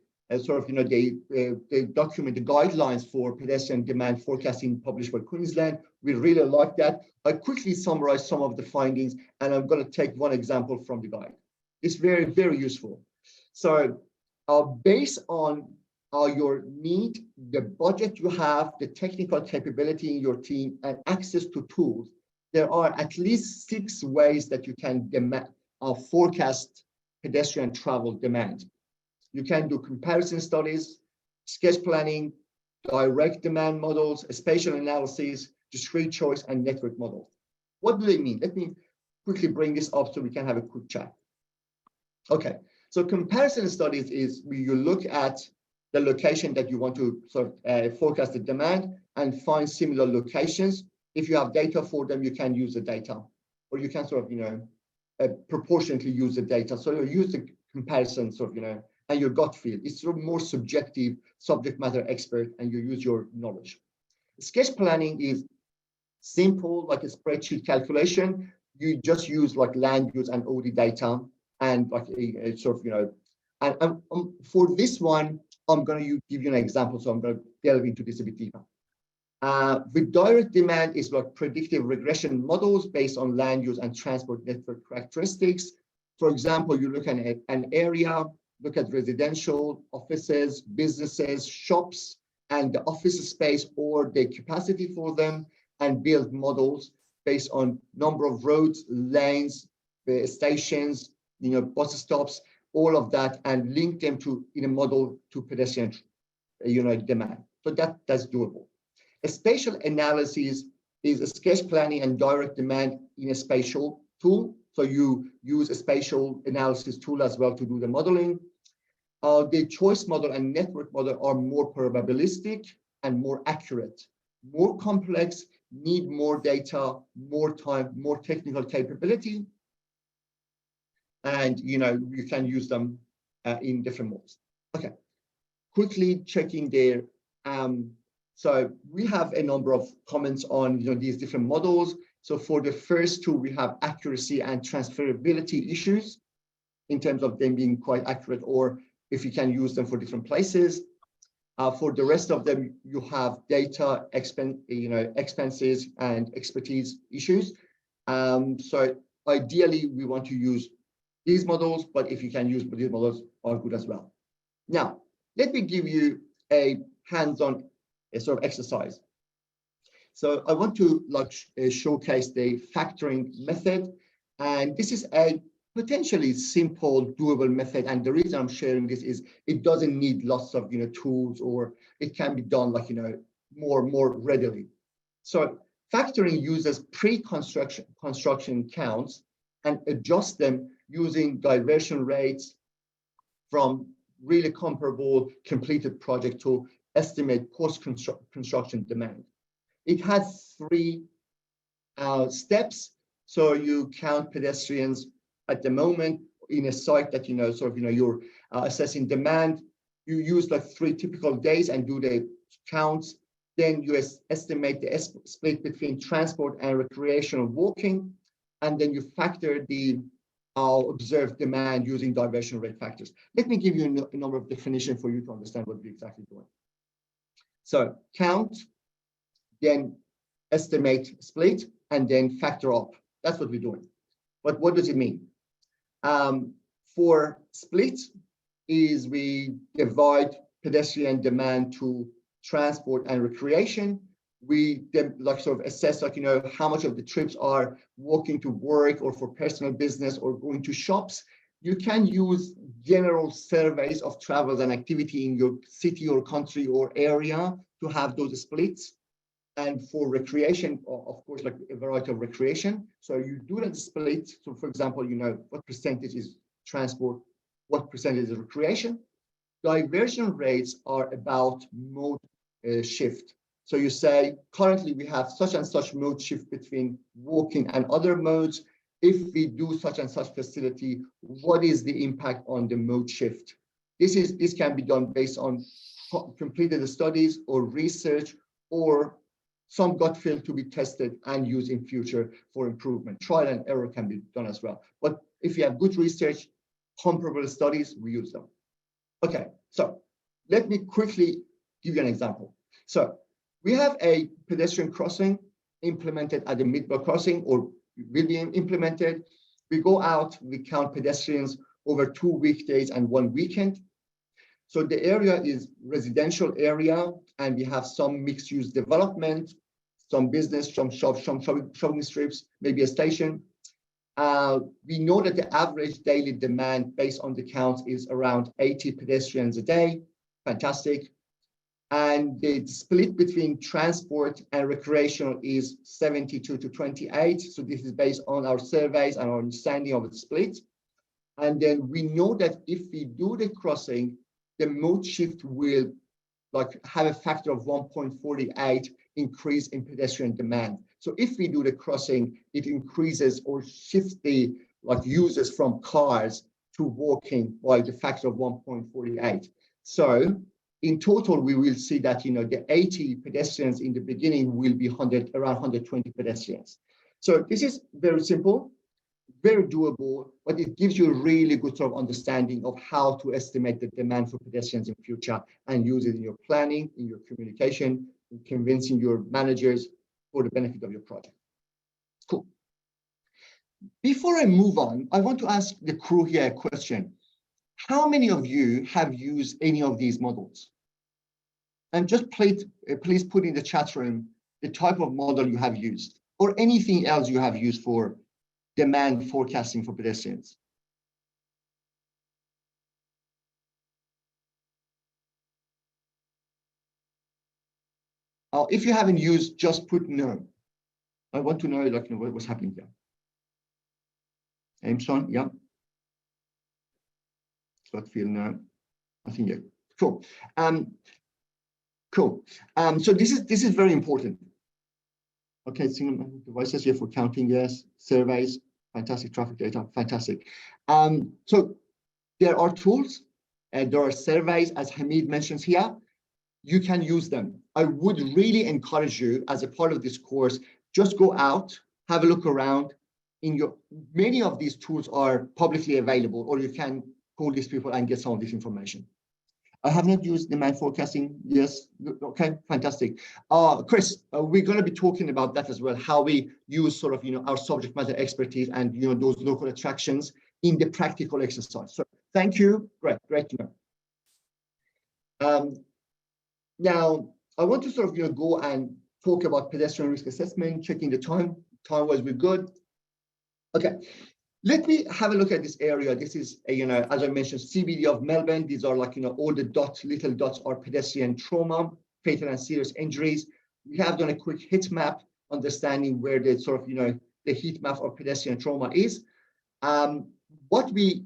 sort of, you know, the document, the guidelines for pedestrian demand forecasting published by Queensland. We really like that. I quickly summarize some of the findings, and I'm going to take one example from the guide. It's very, very useful. So based on your need, the budget you have, the technical capability in your team, and access to tools, there are at least 6 ways that you can forecast pedestrian travel demand. You can do comparison studies, sketch planning, direct demand models, spatial analysis, discrete choice, and network models. What do they mean? Let me quickly bring this up so we can have a quick chat. Okay, so comparison studies is where you look at the location that you want to sort of forecast the demand and find similar locations. If you have data for them, you can use the data, or you can sort of, you know, proportionately use the data. So you use the comparison sort of, you know, and your gut feel. It's sort of more subjective, subject matter expert, and you use your knowledge. Sketch planning is simple, like a spreadsheet calculation. You just use like land use and OD data, and like a sort of, you know, and for this one, I'm going to give you an example. So I'm going to delve into this a bit deeper. With direct demand is like predictive regression models based on land use and transport network characteristics. For example, you look at an area, look at residential, offices, businesses, shops, and the office space or the capacity for them, and build models based on number of roads, lanes, the stations, you know, bus stops, all of that, and link them to in a model to pedestrian, you know, demand. So that's doable. A spatial analysis is a sketch planning and direct demand in a spatial tool. So you use a spatial analysis tool as well to do the modeling. The choice model and network model are more probabilistic and more accurate. More complex, need more data, more time, more technical capability. and you can use them in different modes. Okay, quickly checking there. So we have a number of comments on these different models. So for the first two, we have accuracy and transferability issues in terms of them being quite accurate, or if you can use them for different places. For the rest of them, you have data expenses and expertise issues. So ideally, we want to use these models, but if you can use these models, are good as well. Now, let me give you a hands-on sort of exercise. So I want to showcase the factoring method, and this is a potentially simple, doable method. And the reason I'm sharing this is it doesn't need lots of tools, or it can be done more readily. So factoring uses pre-construction counts and adjust them using diversion rates from really comparable completed project to estimate post-construction demand. It has 3 steps. So you count pedestrians at the moment in a site that you're assessing demand. You use 3 typical days and do the counts. Then you estimate the split between transport and recreational walking, and then you factor the observed demand using diversion rate factors. Let me give you a number of definitions for you to understand what we're exactly doing. So count, then estimate split, and then factor up. That's what we're doing. But what does it mean? For split is we divide pedestrian demand to transport and recreation. We then assess how much of the trips are walking to work or for personal business or going to shops. You can use general surveys of travel and activity in your city or country or area to have those splits. And for recreation, of course, a variety of recreation. So you do that split. So for example, what percentage is transport, what percentage is recreation. Diversion rates are about mode shift. So you say, currently we have such and such mode shift between walking and other modes. If we do such and such facility, what is the impact on the mode shift? This can be done based on completed studies or research, or some gut feel to be tested and used in future for improvement. Trial and error can be done as well. But if you have good research, comparable studies, we use them. Okay, so let me quickly give you an example. So we have a pedestrian crossing implemented at the Midway crossing, or will be implemented. We go out, we count pedestrians over 2 weekdays and 1 weekend. So the area is residential area, and we have some mixed use development, some business, some shops, some shopping strips, maybe a station. We know that the average daily demand based on the counts is around 80 pedestrians a day. Fantastic. And the split between transport and recreational is 72 to 28. So this is based on our surveys and our understanding of the split. And then we know that if we do the crossing, the mode shift will have a factor of 1.48 increase in pedestrian demand. So if we do the crossing, it increases or shifts the users from cars to walking by the factor of 1.48. So in total, we will see that the 80 pedestrians in the beginning will be around 120 pedestrians. So this is very simple, very doable, but it gives you a really good sort of understanding of how to estimate the demand for pedestrians in future and use it in your planning, in your communication, in convincing your managers for the benefit of your project. Cool. Before I move on, I want to ask the crew here a question. How many of you have used any of these models? And just please put in the chat room the type of model you have used, or anything else you have used for demand forecasting for pedestrians. If you haven't used, just put no. I want to know what was happening here. Aimson, yeah. Gut feel no. I think yeah. Cool. Cool. So this is very important. Okay, single devices here for counting, yes. Surveys, fantastic traffic data, fantastic. So there are tools and there are surveys, as Hamid mentions here. You can use them. I would really encourage you as a part of this course, just go out, have a look around. Many of these tools are publicly available, or you can call these people and get some of this information. I have not used demand forecasting. Yes, okay, fantastic. Chris, we're going to be talking about that as well, how we use sort of, our subject matter expertise and, those local attractions in the practical exercise. So thank you. Great to know. Now, I want to sort of, go and talk about pedestrian risk assessment, checking the time. Time-wise, we're good. Okay, let me have a look at this area. This is, as I mentioned, CBD of Melbourne. These are like, all the little dots are pedestrian trauma, fatal and serious injuries. We have done a quick heat map, understanding where the sort of, the heat map of pedestrian trauma is. What we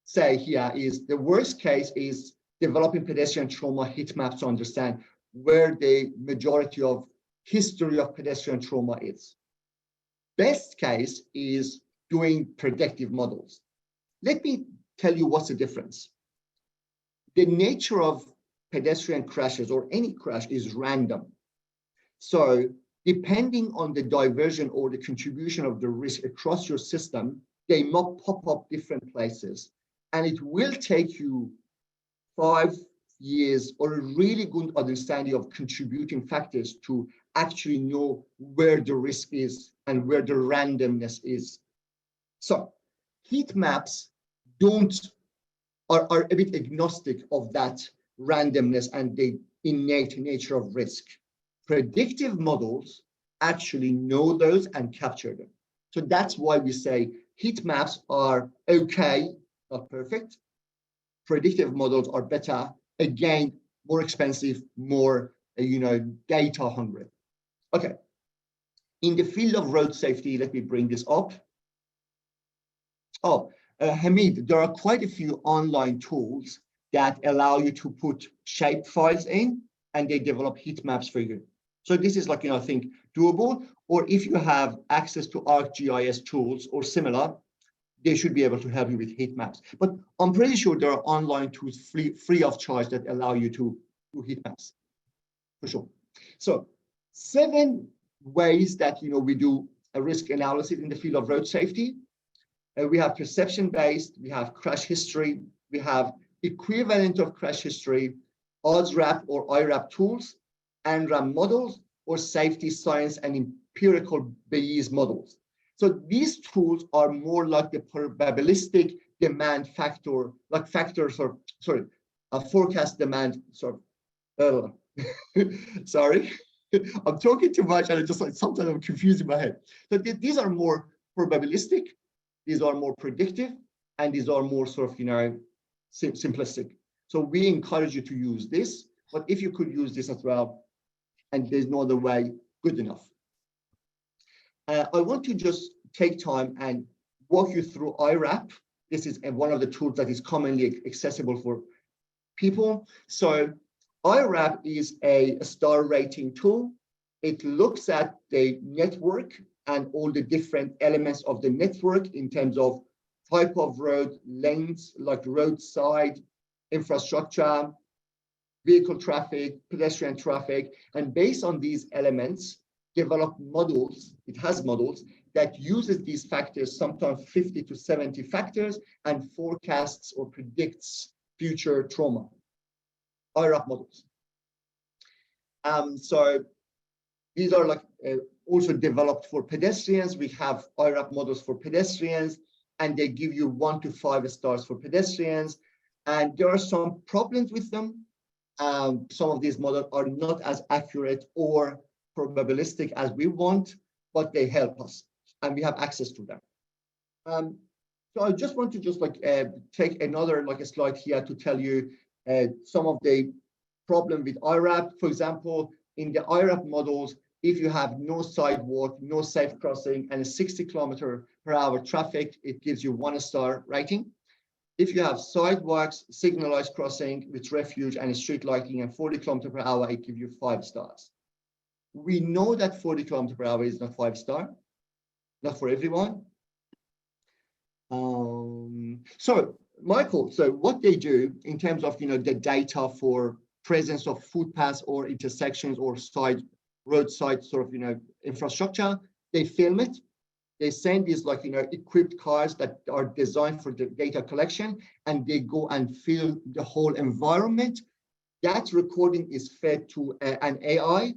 say here is the worst case is developing pedestrian trauma heat maps to understand where the majority of history of pedestrian trauma is. Best case is doing predictive models. Let me tell you what's the difference. The nature of pedestrian crashes or any crash is random. So depending on the diversion or the contribution of the risk across your system, they might pop up different places. And it will take you 5 years or a really good understanding of contributing factors to actually know where the risk is and where the randomness is. So heat maps are a bit agnostic of that randomness and the innate nature of risk. Predictive models actually know those and capture them. So that's why we say heat maps are okay, not perfect. Predictive models are better, again, more expensive, more, data hungry. Okay. In the field of road safety, let me bring this up. Hamid, there are quite a few online tools that allow you to put shape files in and they develop heat maps for you. So this is like, I think doable, or if you have access to ArcGIS tools or similar, they should be able to help you with heat maps. But I'm pretty sure there are online tools free of charge that allow you to do heat maps, for sure. So 7 ways that, we do a risk analysis in the field of road safety. We have perception-based, we have crash history, we have equivalent of crash history, OSRAP or IRAP tools, ANRAM models, or safety science and empirical Bayes models. So these tools are more like the probabilistic demand factor, like factors or, forecast demand, sorry, I'm talking too much and sometimes I'm confusing my head. So these are more probabilistic, these are more predictive, and these are more sort of, simplistic. So we encourage you to use this, but if you could use this as well, and there's no other way, good enough. I want to just take time and walk you through IRAP. This is one of the tools that is commonly accessible for people. So IRAP is a star rating tool. It looks at the network and all the different elements of the network in terms of type of road, lanes, like roadside, infrastructure, vehicle traffic, pedestrian traffic, and based on these elements, develop models. It has models that uses these factors, sometimes 50 to 70 factors, and forecasts or predicts future trauma. IRAP models. So these are like also developed for pedestrians. We have IRAP models for pedestrians, and they give you 1 to 5 stars for pedestrians. And there are some problems with them. Some of these models are not as accurate or probabilistic as we want, but they help us, and we have access to them. So I just want to take another a slide here to tell you some of the problem with IRAP. For example, in the IRAP models, if you have no sidewalk, no safe crossing, and a 60 km/h traffic, it gives you 1 star rating. If you have sidewalks, signalized crossing with refuge and street lighting and 40 km/h, it gives you 5 stars. We know that 40 km/h is not 5 star, not for everyone. So Michael, so what they do in terms of, the data for presence of footpaths or intersections or roadside sort of, infrastructure, they film it. They send these equipped cars that are designed for the data collection, and they go and film the whole environment. That recording is fed to an AI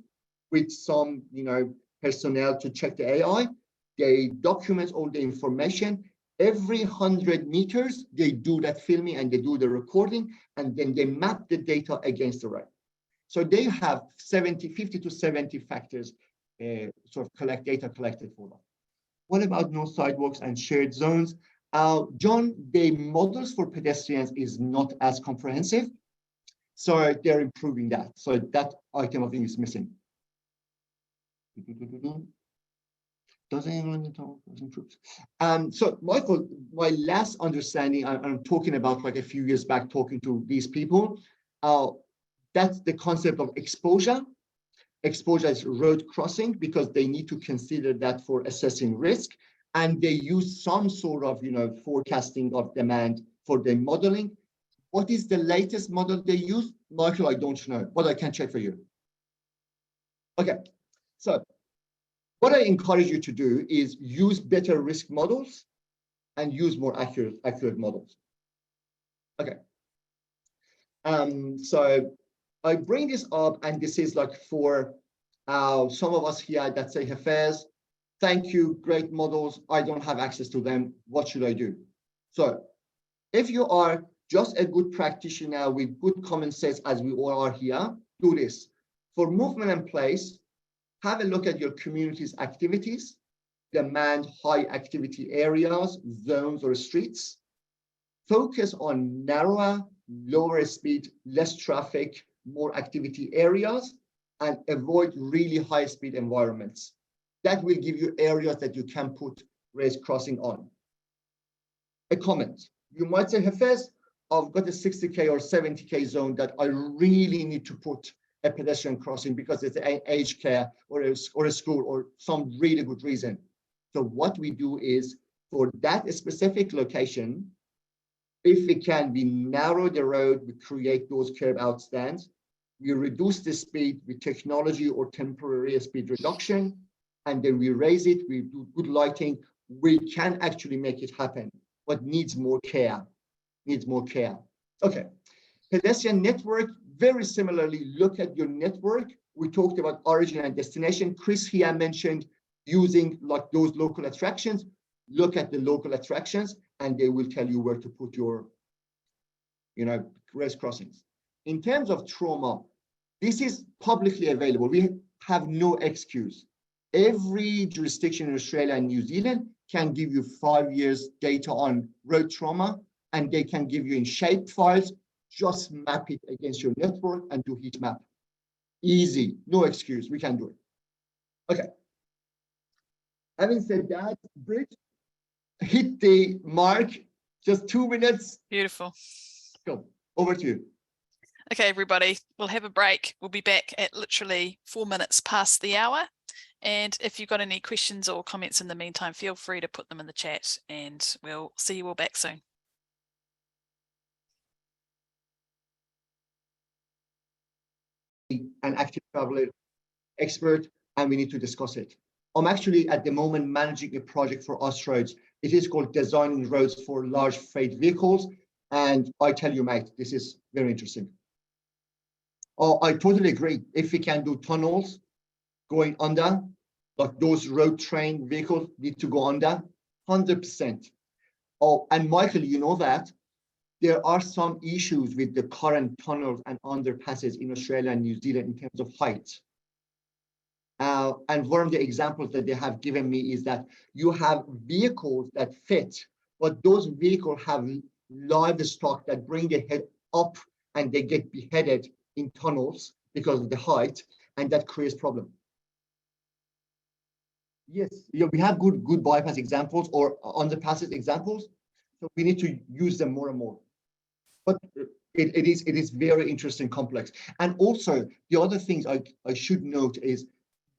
with some, personnel to check the AI. They document all the information. Every 100 meters, they do that filming and they do the recording, and then they map the data against the road. So they have 50 to 70 factors sort of data collected for them. What about no sidewalks and shared zones? John, the models for pedestrians is not as comprehensive. So they're improving that. So that item I think is missing. Doesn't anyone talk? So Michael, my last understanding, I'm talking about like a few years back, talking to these people, that's the concept of exposure. Exposure is road crossing because they need to consider that for assessing risk, and they use some sort of forecasting of demand for their modeling. What is the latest model they use? Michael, I don't know, but I can check for you. Okay, so what I encourage you to do is use better risk models and use more accurate models. Okay. So I bring this up, and this is like for some of us here that say Hafez, thank you, great models. I don't have access to them. What should I do? So if you are just a good practitioner with good common sense, as we all are here, do this. For movement and place, have a look at your community's activities, demand high activity areas, zones, or streets. Focus on narrower, lower speed, less traffic, more activity areas, and avoid really high speed environments. That will give you areas that you can put raised crossing on. A comment. You might say, Hafez, I've got a 60K or 70K zone that I really need to put a pedestrian crossing because it's an aged care or a school or some really good reason. So what we do is for that specific location, if we can, we narrow the road, we create those curb out stands, we reduce the speed with technology or temporary speed reduction, and then we raise it, we do good lighting, we can actually make it happen, but needs more care, Okay, pedestrian network, very similarly, look at your network. We talked about origin and destination. Chris here mentioned using like those local attractions. Look at the local attractions, and they will tell you where to put your, race crossings. In terms of trauma, this is publicly available. We have no excuse. Every jurisdiction in Australia and New Zealand can give you 5 years data on road trauma, and they can give you in shape files. Just map it against your network and do heat map. Easy, no excuse, we can do it. Okay. Having said that, Bridge, hit the mark, just 2 minutes. Beautiful. Go, over to you. Okay, everybody, we'll have a break. We'll be back at literally 4 minutes past the hour. And if you've got any questions or comments in the meantime, feel free to put them in the chat, and we'll see you all back soon. An active traveler expert, and we need to discuss it. I'm actually at the moment managing a project for Austroads. It is called Designing Roads for Large Freight Vehicles. And I tell you, mate, this is very interesting. Oh, I totally agree. If we can do tunnels going under, like those road train vehicles need to go under, 100%. Oh, and Michael, you know that there are some issues with the current tunnels and underpasses in Australia and New Zealand in terms of height. And one of the examples that they have given me is that you have vehicles that fit, but those vehicles have livestock that bring their head up and they get beheaded in tunnels because of the height, and that creates problem. Yes, we have good bypass examples or underpasses examples, so we need to use them more and more. But it is very interesting, complex. And also the other things I should note is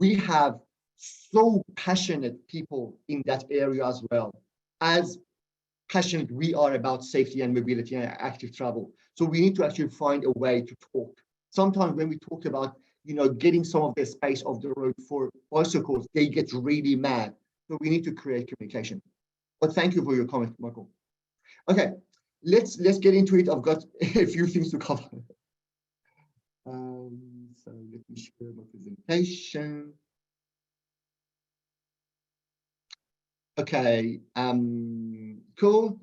we have so passionate people in that area as well. As passionate we are about safety and mobility and active travel. So we need to actually find a way to talk. Sometimes when we talk about, getting some of the space off the road for bicycles, they get really mad. So we need to create communication. But thank you for your comment, Michael. Okay, let's get into it. I've got a few things to cover. So let me share my presentation. Okay, cool.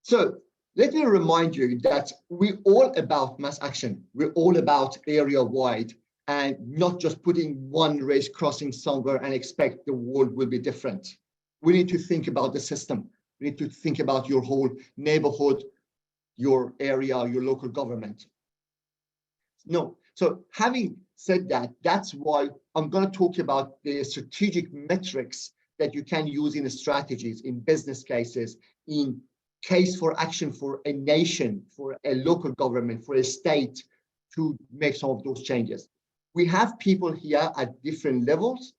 So let me remind you that we're all about mass action. We're all about area wide and not just putting one race crossing somewhere and expect the world will be different. We need to think about the system. We need to think about your whole neighborhood, your area, your local government. No, so having said that, that's why I'm going to talk about the strategic metrics that you can use in the strategies, in business cases, in case for action for a nation, for a local government, for a state to make some of those changes. We have people here at different levels.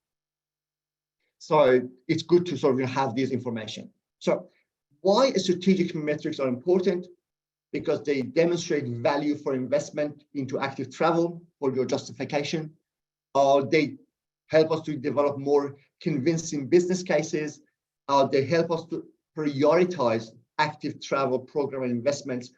So it's good to sort of have this information. So why strategic metrics are important? Because they demonstrate value for investment into active travel for your justification. They help us to develop more convincing business cases. They help us to prioritize active travel program investments.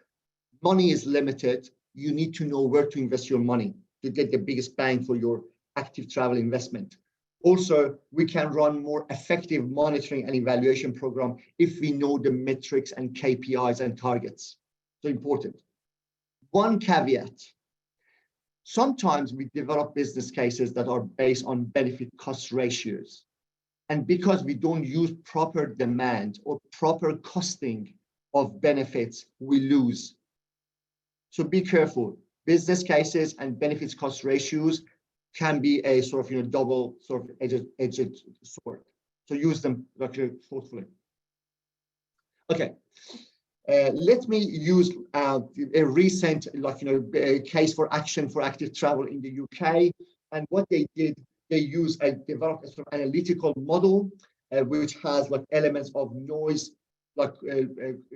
Money is limited. You need to know where to invest your money to get the biggest bang for your active travel investment. Also, we can run more effective monitoring and evaluation program if we know the metrics and KPIs and targets. So important. One caveat. Sometimes we develop business cases that are based on benefit cost ratios. And because we don't use proper demand or proper costing of benefits, we lose. So be careful. Business cases and benefits cost ratios can be a sort of double sort of edged sword. So use them thoughtfully. Okay. Let me use a recent case for action for active travel in the UK. And what they did, they developed a sort of analytical model which has elements of noise,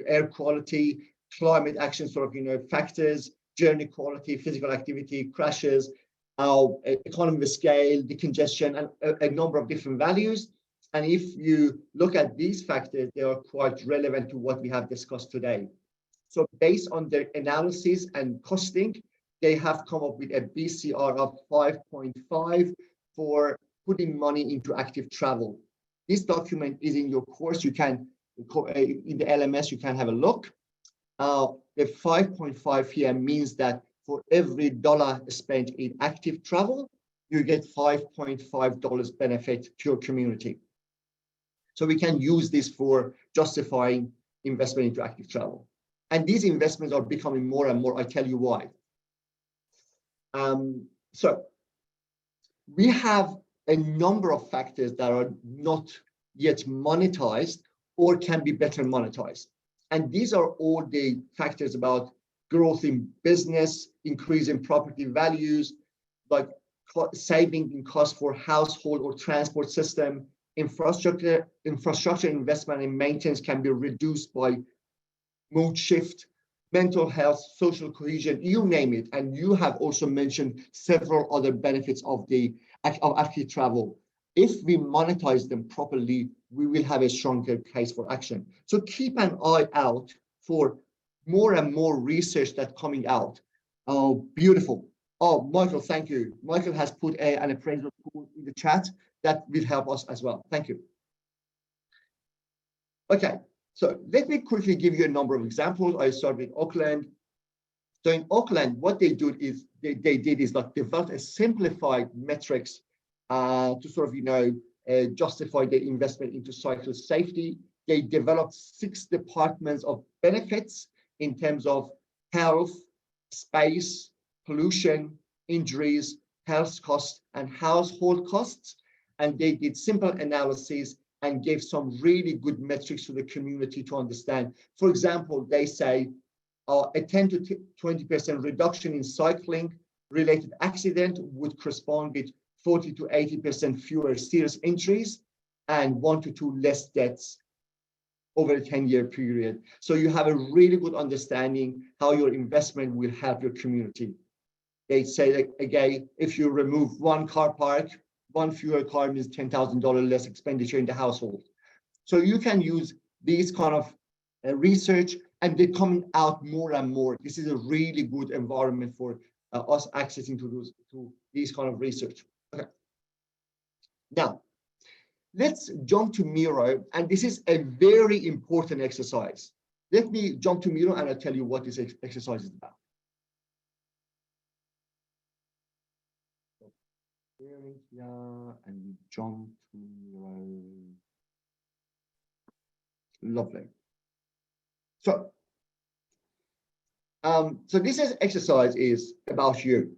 air quality, climate action factors, journey quality, physical activity, crashes, economy of scale, decongestion, and a number of different values. And if you look at these factors, they are quite relevant to what we have discussed today. So based on their analysis and costing, they have come up with a BCR of 5.5 for putting money into active travel. This document is in your course. You can, in the LMS, you can have a look. The 5.5 here means that for every dollar spent in active travel, you get $5.5 benefit to your community. So we can use this for justifying investment into active travel. And these investments are becoming more and more. I tell you why. So we have a number of factors that are not yet monetized or can be better monetized. And these are all the factors about growth in business, increase in property values, like saving in cost for household or transport system, infrastructure investment and maintenance can be reduced by mood shift, mental health, social cohesion, you name it. And you have also mentioned several other benefits of active travel. If we monetize them properly, we will have a stronger case for action. So keep an eye out for more and more research that's coming out. Oh, beautiful. Oh, Michael, thank you. Michael has put an appraisal tool in the chat that will help us as well. Thank you. Okay, so let me quickly give you a number of examples. I start with Auckland. So in Auckland, what they did is develop a simplified metrics to sort of justify the investment into cyclist safety. They developed 6 departments of benefits in terms of health, space, pollution, injuries, health costs, and household costs. And they did simple analysis and gave some really good metrics to the community to understand. For example, they say a 10 to 20% reduction in cycling related accident would correspond with 40 to 80% fewer serious injuries and 1 to 2 less deaths. over a 10-year period. So you have a really good understanding how your investment will help your community. They say that, again, if you remove one car park, one fewer car means $10,000 less expenditure in the household. So you can use these kind of research, and they're coming out more and more. This is a really good environment for us accessing to these kind of research. Okay. Now, let's jump to Miro, and this is a very important exercise. Let me jump to Miro and I'll tell you what this exercise is about. Here and jump to Miro. Lovely. So this exercise is about you,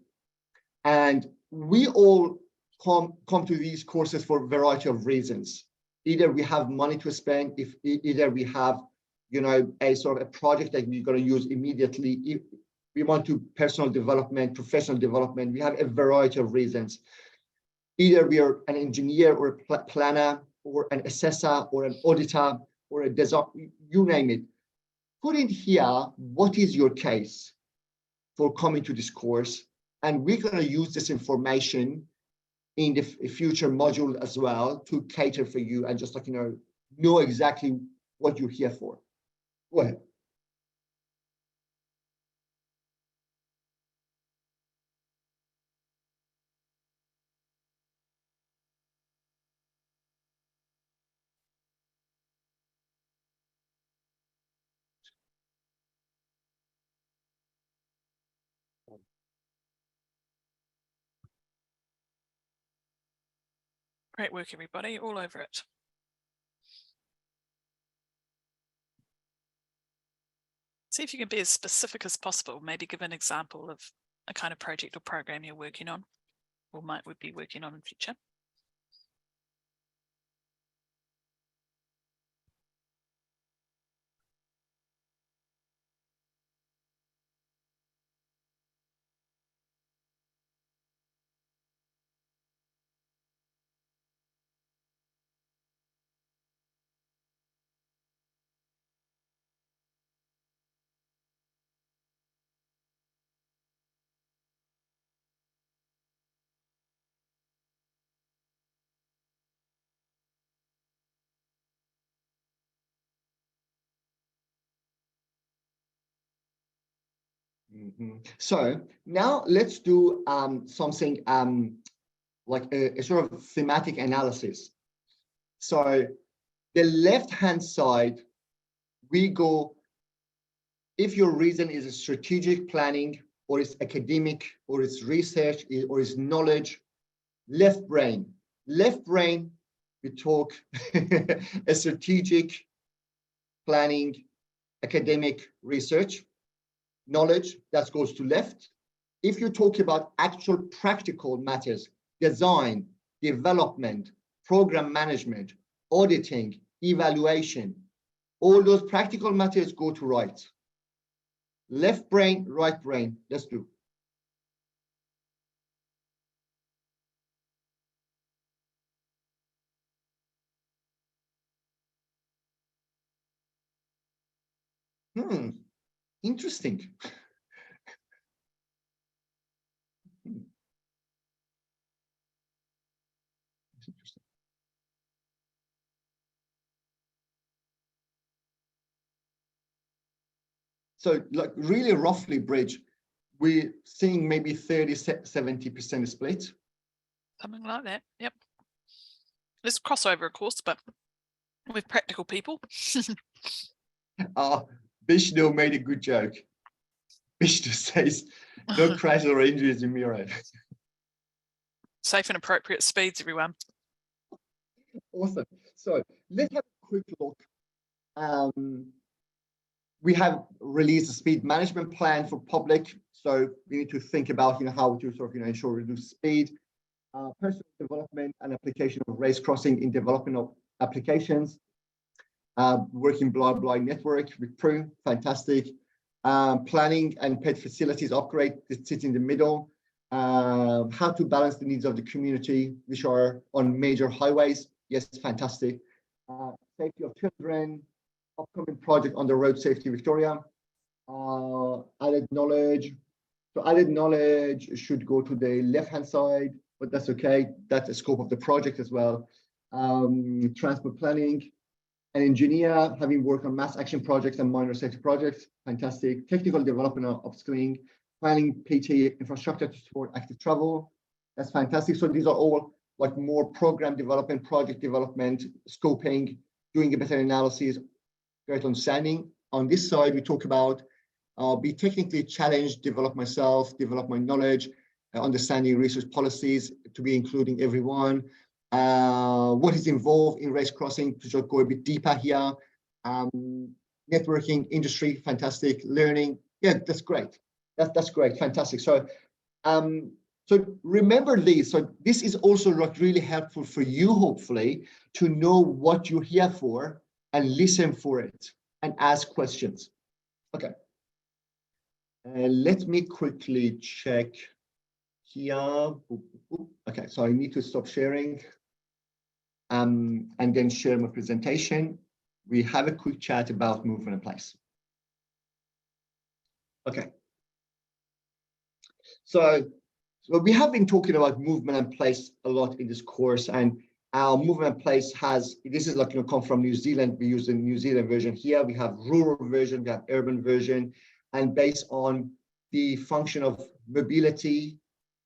and we all come to these courses for a variety of reasons. Either we have money to spend, either we have, you know, a sort of a project that we're going to use immediately. If we want to personal development, professional development, we have a variety of reasons. Either we are an engineer or a planner or an assessor or an auditor or a design, you name it. Put in here, what is your case for coming to this course? And we're going to use this information in the future module as well to cater for you and just like, you know exactly what you're here for. Go ahead. Great work, everybody, all over it. See if you can be as specific as possible. Maybe give an example of a kind of project or program you're working on or would be working on in future. So now let's do something like a sort of thematic analysis. So the left-hand side, we go, if your reason is a strategic planning or it's academic or it's research or it's knowledge, left brain. Left brain, we talk a strategic planning, academic research. Knowledge, that goes to left. If you talk about actual practical matters, design, development, program management, auditing, evaluation, all those practical matters go to right. Left brain, right brain, let's do. Interesting. So like really roughly, Bridge, we're seeing maybe 30-70% split. Something like that, yep. There's crossover, of course, but with practical people. Vishnu made a good joke. Vishnu says, no crash or injuries in Miro. Safe and appropriate speeds, everyone. Awesome. So let's have a quick look. We have released a speed management plan for public. So we need to think about, how to sort of, ensure reduce speed, personal development and application of race crossing in development of applications, working blind network with Prue, fantastic. Planning and pet facilities upgrade, this sits in the middle. How to balance the needs of the community, which are on major highways. Yes, fantastic. Safety of children, upcoming project on the Road Safety Victoria. Added knowledge. So added knowledge should go to the left-hand side, but that's okay. That's the scope of the project as well. Transport planning. An engineer having worked on mass action projects and minor safety projects. Fantastic. Technical development of upskilling. Planning PT infrastructure to support active travel. That's fantastic. So these are all like more program development, project development, scoping, doing a better analysis, great understanding. On this side, we talk about be technically challenged, develop myself, develop my knowledge, understanding research policies to be including everyone. What is involved in race crossing, to just go a bit deeper here. Networking, industry, fantastic. Learning, yeah, that's great. That's great, fantastic. So remember this. So this is also really helpful for you, hopefully, to know what you're here for and listen for it and ask questions. Okay. Let me quickly check here. Okay, so I need to stop sharing and then share my presentation. We have a quick chat about movement and place. Okay. So we have been talking about movement and place a lot in this course, and our movement and place this is like, come from New Zealand. We use the New Zealand version here. We have rural version, we have urban version, and based on the function of mobility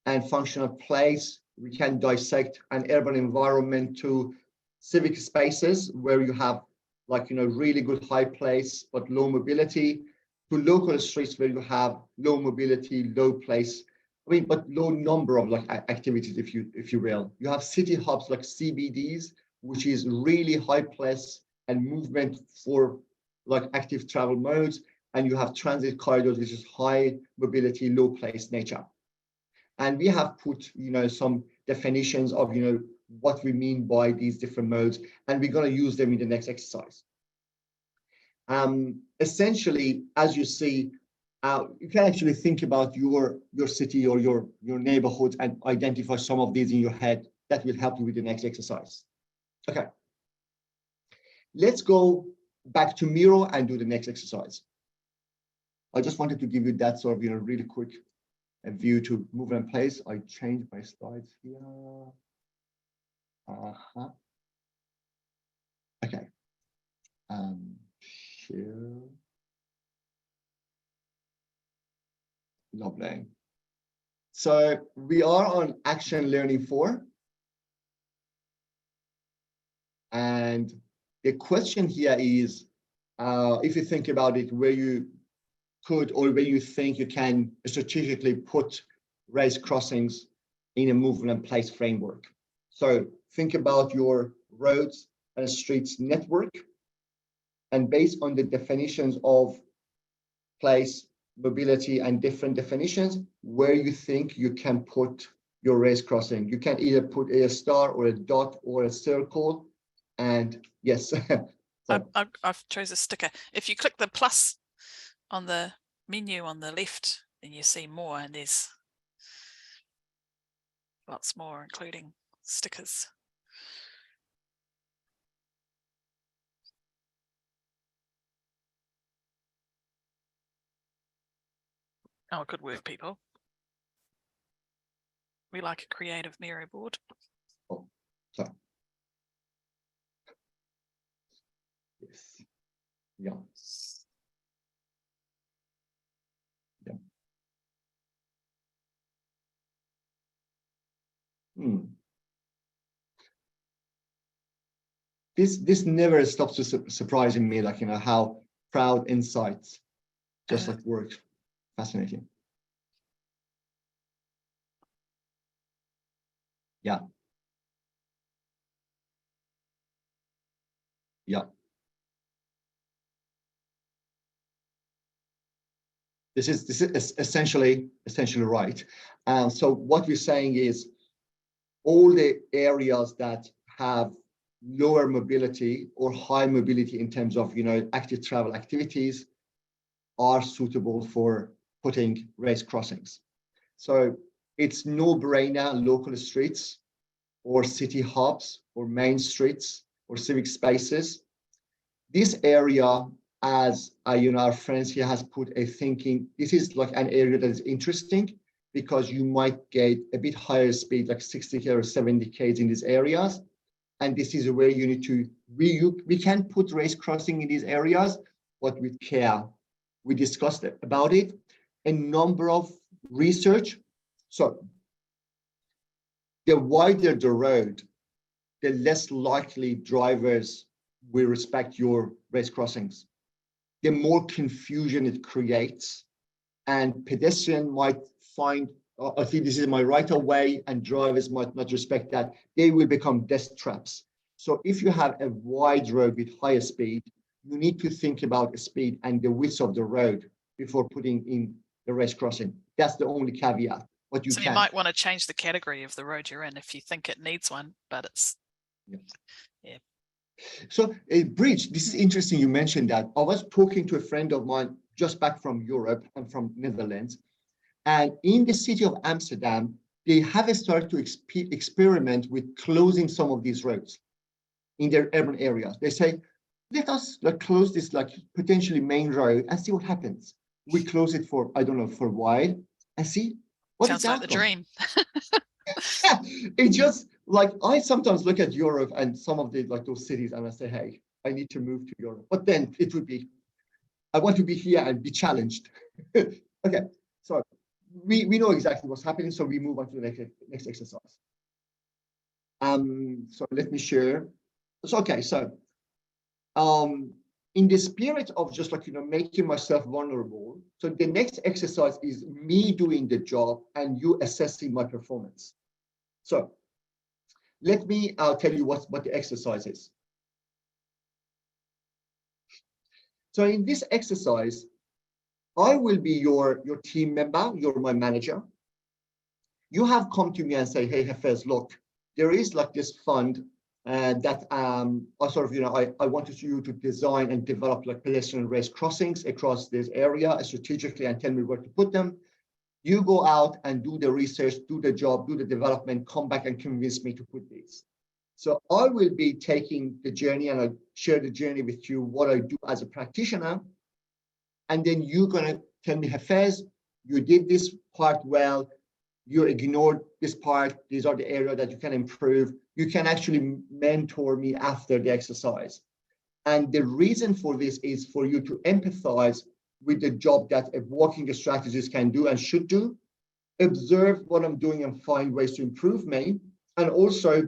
and function of place, we can dissect an urban environment to civic spaces where you have like, really good high place, but low mobility, to local streets where you have low mobility, low place, but low number of like activities, if you will. You have city hubs like CBDs, which is really high place and movement for like active travel modes. And you have transit corridors, which is high mobility, low place nature. And we have put, some definitions of, what we mean by these different modes, and we're going to use them in the next exercise. Essentially, as you see, you can actually think about your city or your neighborhood and identify some of these in your head. That will help you with the next exercise. Okay. Let's go back to Miro and do the next exercise. I just wanted to give you that sort of, really quick view to movement and place. I changed my slides here. Okay. Share. Lovely. So we are on Action Learning 4. And the question here is, if you think about it, where you could or where you think you can strategically put race crossings in a movement and place framework. So think about your roads and streets network, and based on the definitions of place, mobility, and different definitions, where you think you can put your race crossing. You can either put a star or a dot or a circle, and yes. I've chose a sticker. If you click the plus on the menu on the left, then you see more, and there's lots more, including stickers. Oh, good work, people. We like a creative Miro board. Oh, sorry. Yes. Yeah. Yeah. This never stops surprising me, like, how crowd insights just like work. Fascinating. Yeah. Yeah. This is essentially right. So what we're saying is all the areas that have lower mobility or high mobility in terms of, active travel activities are suitable for putting race crossings. So it's no-brainer local streets or city hubs or main streets or civic spaces. This area, as our friends here has put a thinking, this is like an area that is interesting because you might get a bit higher speed, like 60 or 70 k's in these areas. And this is where you need to, we can put race crossing in these areas, but with care. We discussed about it. A number of research. So the wider the road, the less likely drivers will respect your race crossings. The more confusion it creates, and pedestrian might find, I think this is my right of way, and drivers might not respect that. They will become death traps. So if you have a wide road with higher speed, you need to think about the speed and the width of the road before putting in the race crossing. That's the only caveat. What you So can. you might want to change the category of the road you're in if you think it needs one, but it's, yeah. So a bridge, this is interesting you mentioned that. I was talking to a friend of mine just back from Europe and from Netherlands. And in the city of Amsterdam, they have started to experiment with closing some of these roads in their urban areas. They say, let us close this potentially main road and see what happens. We close it for, I don't know, for a while and see what Sounds like the dream. Yeah, it just I sometimes look at Europe and some of the those cities and I say, hey, I need to move to Europe. But then it would be, I want to be here and be challenged. Okay, so we know exactly what's happening, so we move on to the next exercise. So let me share. So okay, so in the spirit of just making myself vulnerable, so the next exercise is me doing the job and you assessing my performance. So let me tell you what the exercise is. So in this exercise, I will be your team member, you're my manager. You have come to me and say, hey, Hafez, look, there is this fund that I sort of, I wanted you to design and develop pedestrian race crossings across this area strategically and tell me where to put them. You go out and do the research, do the job, do the development, come back and convince me to put these. So I will be taking the journey and I share the journey with you, what I do as a practitioner. And then you're going to tell me, Hafez, you did this part well, you ignored this part, these are the areas that you can improve. You can actually mentor me after the exercise. And the reason for this is for you to empathize with the job that a walking strategist can do and should do, observe what I'm doing and find ways to improve me, and also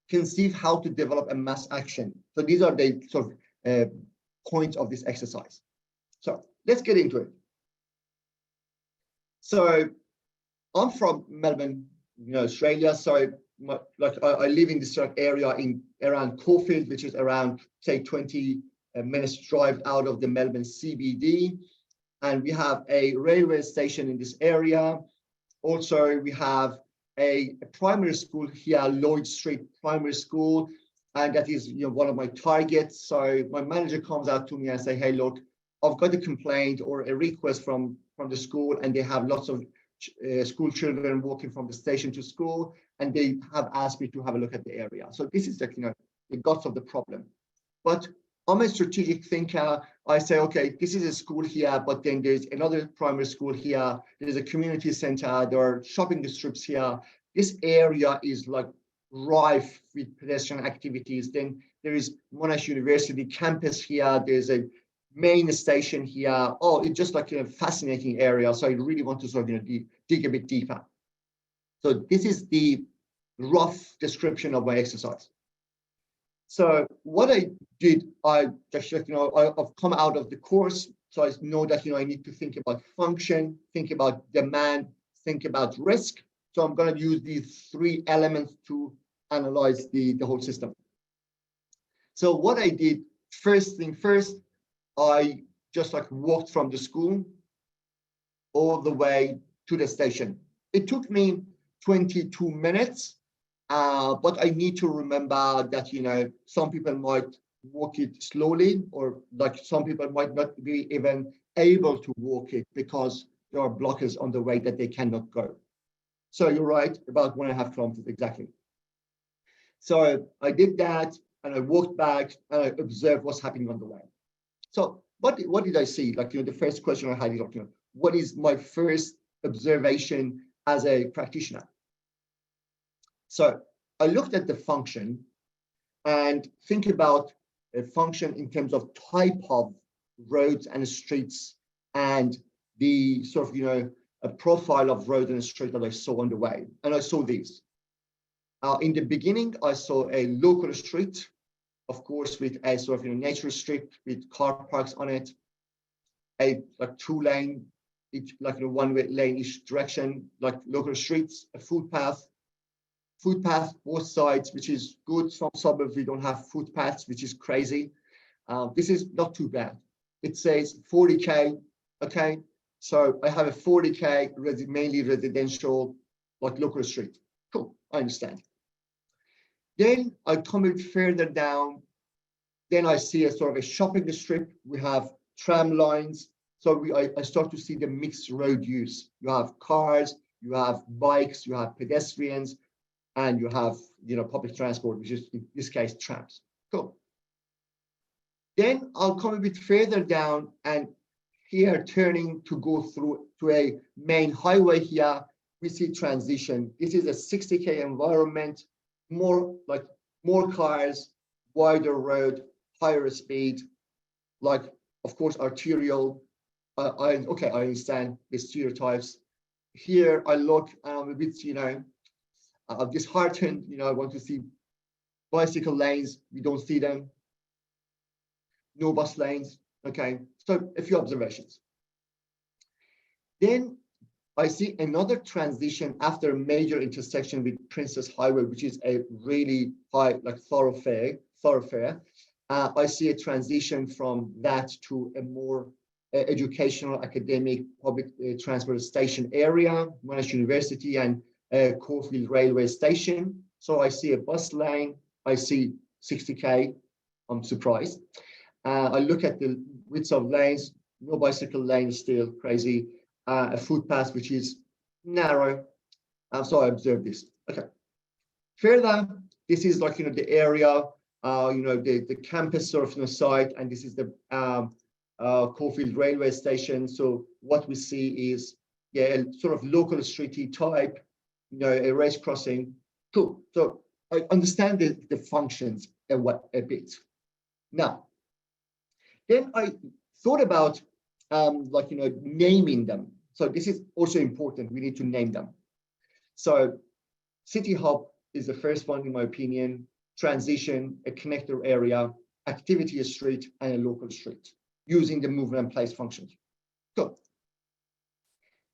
conceive how to develop a mass action. So these are the sort of points of this exercise. So let's get into it. So I'm from Melbourne, Australia. So I live in this area around Caulfield, which is around, say, 20 minutes drive out of the Melbourne CBD. And we have a railway station in this area. Also, we have a primary school here, Lloyd Street Primary School, and that is one of my targets. So my manager comes out to me and say, hey, look, I've got a complaint or a request from the school, and they have lots of school children walking from the station to school, and they have asked me to have a look at the area. So this is the guts of the problem. But I'm a strategic thinker. I say, okay, this is a school here, but then there's another primary school here. There's a community center. There are shopping strips here. This area is rife with pedestrian activities. Then there is Monash University campus here. There's a main station here. Oh, it's just a fascinating area. So I really want to sort of dig a bit deeper. So this is the rough description of my exercise. So what I did, I've come out of the course, so I know that I need to think about function, think about demand, think about risk. So I'm going to use these three elements to analyze the whole system. So what I did, first thing first, I just walked from the school all the way to the station. It took me 22 minutes. But I need to remember that, some people might walk it slowly, or some people might not be even able to walk it because there are blockers on the way that they cannot go. So you're right, about 1.5 kilometers exactly. So I did that. and I walked back and I observed what's happening on the way. So what did I see? Like, the first question I had is, what is my first observation as a practitioner? So I looked at the function and think about a function in terms of type of roads and streets and the sort of, a profile of road and street that I saw on the way. And I saw these. In the beginning, I saw a local street, of course, with a sort of nature strip with car parks on it, a like 2-lane, each like one-way lane each direction, like local streets, a footpath both sides, which is good. Some suburbs we don't have footpaths, which is crazy. This is not too bad. It says 40K, okay? So I have a 40K mainly residential, like local street. Cool, I understand. Then I come a bit further down. Then I see a sort of a shopping strip. We have tram lines. So I start to see the mixed road use. You have cars, you have bikes, you have pedestrians, and you have public transport, which is in this case trams. Cool. Then I'll come a bit further down, and here turning to go through to a main highway here, we see transition. This is a 60K environment, more cars, wider road, higher speed, like of course arterial. I understand the stereotypes. Here I look and I'm a bit, disheartened. I want to see bicycle lanes. We don't see them. No bus lanes. Okay, so a few observations. Then I see another transition after a major intersection with Princess Highway, which is a really high, like thoroughfare. I see a transition from that to a more educational, academic, public transport station area, Monash University and Caulfield Railway Station. So I see a bus lane. I see 60K. I'm surprised. I look at the width of lanes, no bicycle lane, still crazy. A footpath which is narrow. So I observe this. Okay. Further, this is like the area, the campus sort of site, and this is the Caulfield Railway Station. So what we see is a sort of local streety type, a race crossing. Cool. So I understand the functions a bit. Now, then I thought about naming them. So this is also important. We need to name them. So City Hub is the first one, in my opinion. Transition, a connector area, activity street, and a local street, using the movement and place functions. Good.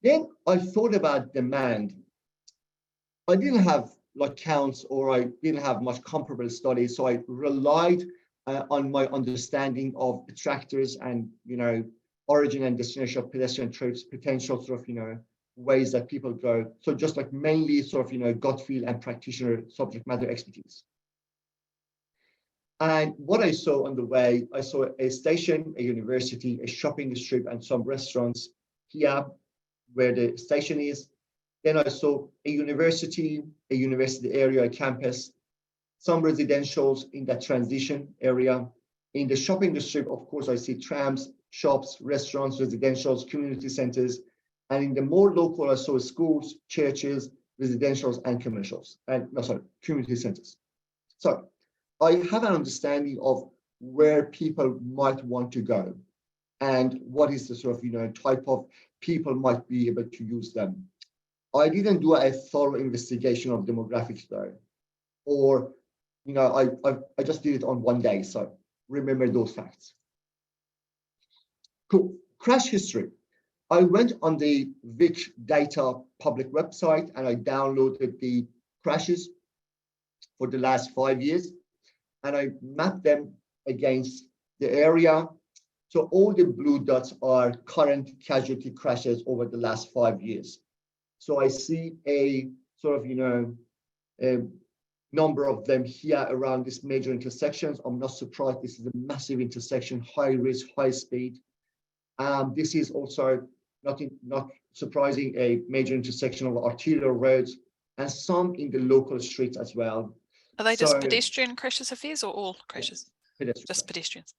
Then I thought about demand. I didn't have counts, or I didn't have much comparable studies, so I relied on my understanding of attractors and origin and destination of pedestrian trips, potential sort of ways that people go. So just mainly sort of gut feel and practitioner subject matter expertise. And what I saw on the way, I saw a station, a university, a shopping strip, and some restaurants here where the station is. Then I saw a university area, a campus, some residentials in that transition area. In the shopping strip, of course, I see trams, shops, restaurants, residentials, community centers. And in the more local, I saw schools, churches, residentials, and commercials. Community centers. So I have an understanding of where people might want to go and what is the sort of, type of people might be able to use them. I didn't do a thorough investigation of demographics though, or, I just did it on one day. So remember those facts. Cool. Crash history. I went on the Vic Data public website and I downloaded the crashes for the last 5 years. And I mapped them against the area. So all the blue dots are current casualty crashes over the last 5 years. So I see a sort of, a number of them here around these major intersections. I'm not surprised. This is a massive intersection, high risk, high speed. This is also not surprising, a major intersection of arterial roads and some in the local streets as well. Are they just So- pedestrian crashes, Hafiz, or all crashes? Pedestrian Just crash. pedestrians.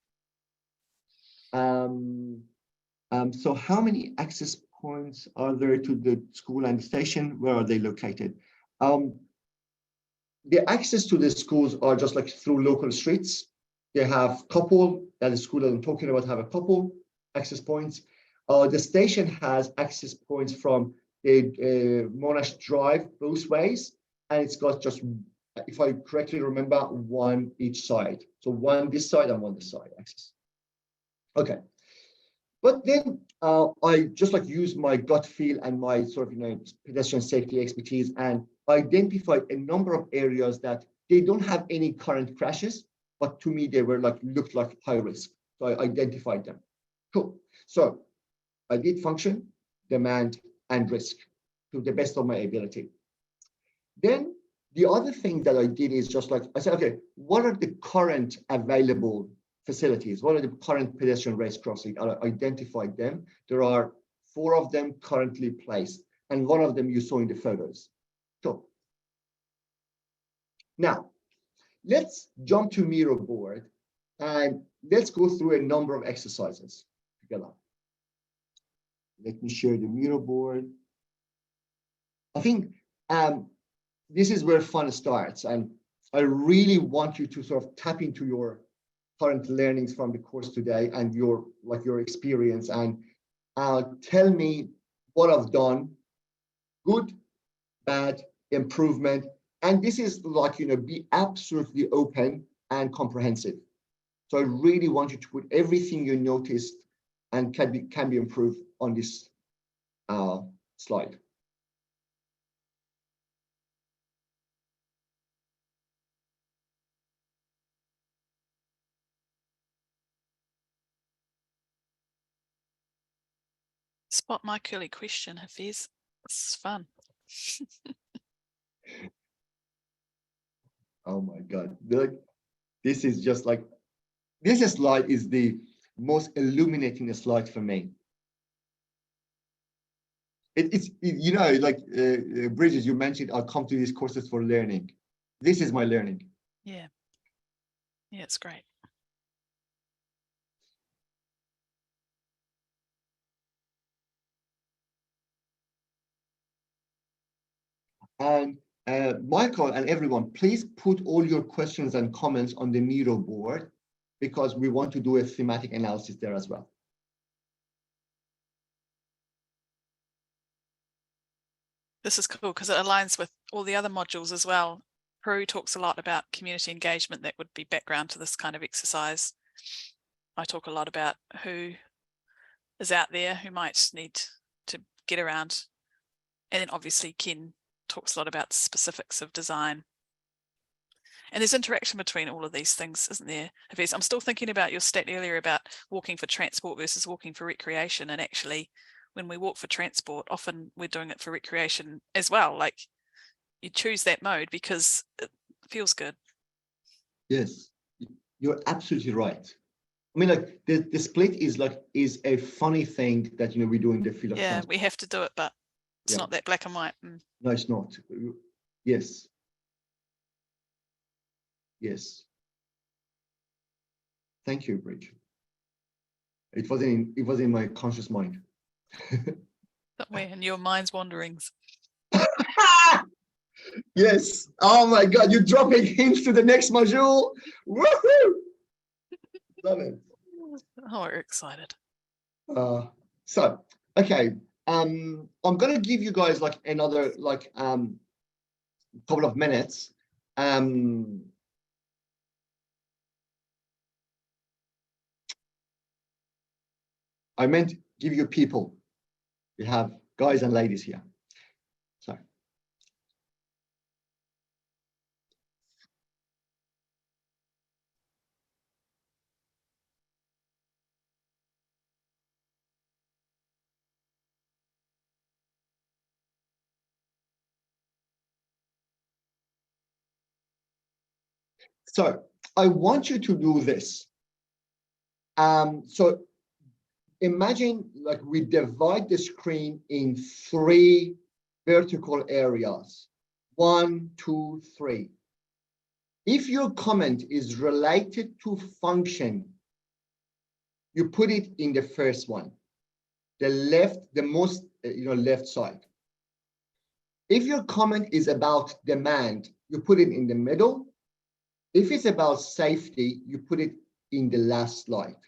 So how many access points are there to the school and the station? Where are they located? The access to the schools are just like through local streets. They have couple, that the school that I'm talking about have a couple access points. The station has access points from the Monash Drive both ways, and it's got just, if I correctly remember, one each side. So one this side and one this side access. Okay. But then I just like use my gut feel and my sort of, pedestrian safety expertise and identified a number of areas that they don't have any current crashes, but to me, they were looked like high risk. So I identified them. Cool. So I did function, demand, and risk to the best of my ability. Then the other thing that I did is just like, I said, okay, what are the current available facilities? What are the current pedestrian race crossing? I identified them. There are 4 of them currently placed, and one of them you saw in the photos. So now let's jump to Miro board and let's go through a number of exercises together. Let me share the Miro board. I think this is where fun starts, and I really want you to sort of tap into your current learnings from the course today and your experience, and tell me what I've done, good, bad, improvement. And this is be absolutely open and comprehensive. So I really want you to put everything you noticed and can be improved on this slide. Spot my curly question, Hafiz. It's fun. Oh my God. This is just like, this slide is the most illuminating slide for me. Bridget, you mentioned I'll come to these courses for learning. This is my learning. Yeah. Yeah, it's great. And Michael and everyone, please put all your questions and comments on the Miro board, because we want to do a thematic analysis there as well. This is cool because it aligns with all the other modules as well. Prue talks a lot about community engagement. That would be background to this kind of exercise. I talk a lot about who is out there who might need to get around. And then obviously Ken talks a lot about specifics of design. And there's interaction between all of these things, isn't there? I'm still thinking about your stat earlier about walking for transport versus walking for recreation. And actually, when we walk for transport, often we're doing it for recreation as well. Like, you choose that mode because it feels good. Yes, you're absolutely right. I mean, like the split is a funny thing that we do in the field of Yeah, transport. we have to do it, but it's not that black and white. No, it's not. Yes. Yes. Thank you, Bridge. It was in my conscious mind. Somewhere in your mind's wanderings. Yes. Oh my God, you're dropping hints to the next module. Woohoo! Love it. Oh, we're excited. So, okay. I'm gonna give you guys another couple of minutes. I meant give you people. We have guys and ladies here. So. So I want you to do this. So imagine we divide the screen in 3 vertical areas. 1, 2, 3. If your comment is related to function, you put it in the first one, the most left side. If your comment is about demand, you put it in the middle. If it's about safety, you put it in the last slide.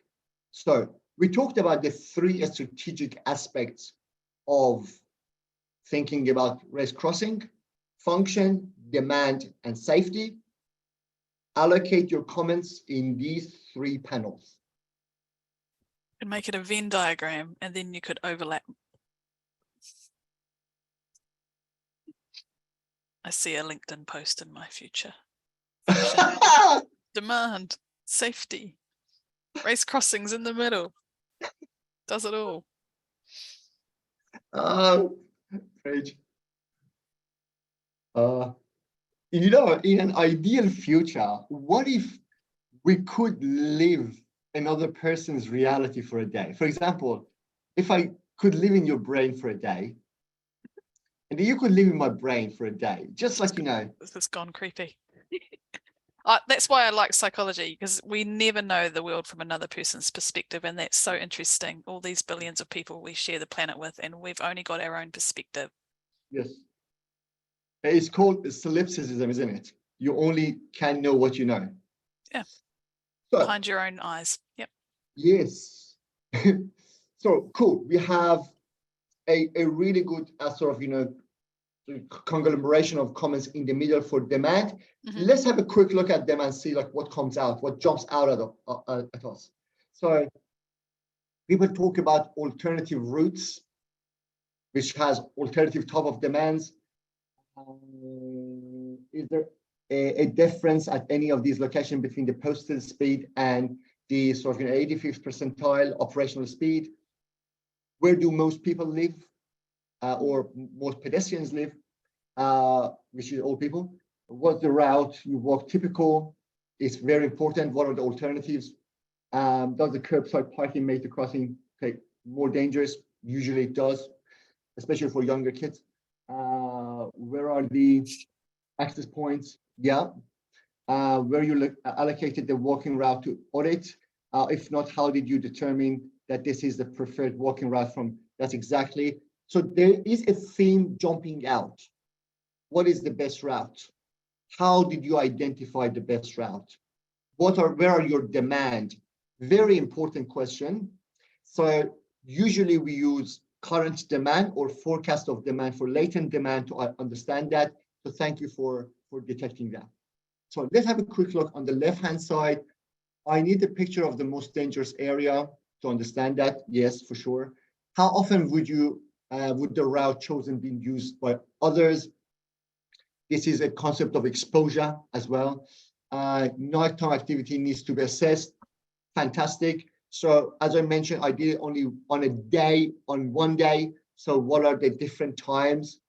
So we talked about the three strategic aspects of thinking about race crossing: function, demand, and safety. Allocate your comments in these three panels. You could make it a Venn diagram and then you could overlap. I see a LinkedIn post in my future. Function, demand, safety, race crossings in the middle. Does it all. Great. In an ideal future, what if we could live another person's reality for a day? For example, if I could live in your brain for a day, and you could live in my brain for a day, just like, This has gone creepy. That's why I like psychology, because we never know the world from another person's perspective, and that's so interesting. All these billions of people we share the planet with, and we've only got our own perspective. Yes. It's called solipsism, isn't it? You only can know what you know. Yeah. So, behind your own eyes. Yep. Yes. So cool. We have a really good conglomeration of comments in the middle for demand. Mm-hmm. Let's have a quick look at them and see what comes out, what jumps out at us. So people talk about alternative routes, which has alternative type of demands. Is there a difference at any of these locations between the postal speed and the 85th percentile operational speed? Where do most people live, or most pedestrians live, which is all people? What's the route you walk typical? It's very important. What are the alternatives? Does the curbside parking make the crossing more dangerous? Usually it does, especially for younger kids. Where are the access points? Yeah. Where you allocated the walking route to audit? If not, how did you determine that this is the preferred walking route from? That's exactly. So there is a theme jumping out. What is the best route? How did you identify the best route? Where are your demand? Very important question. So usually we use current demand or forecast of demand for latent demand to understand that. So thank you for detecting that. So let's have a quick look on the left-hand side. I need a picture of the most dangerous area to understand that. Yes, for sure. How often would the route chosen be used by others? This is a concept of exposure as well. Nighttime activity needs to be assessed. Fantastic. So as I mentioned, I did it only on one day. So what are the different times?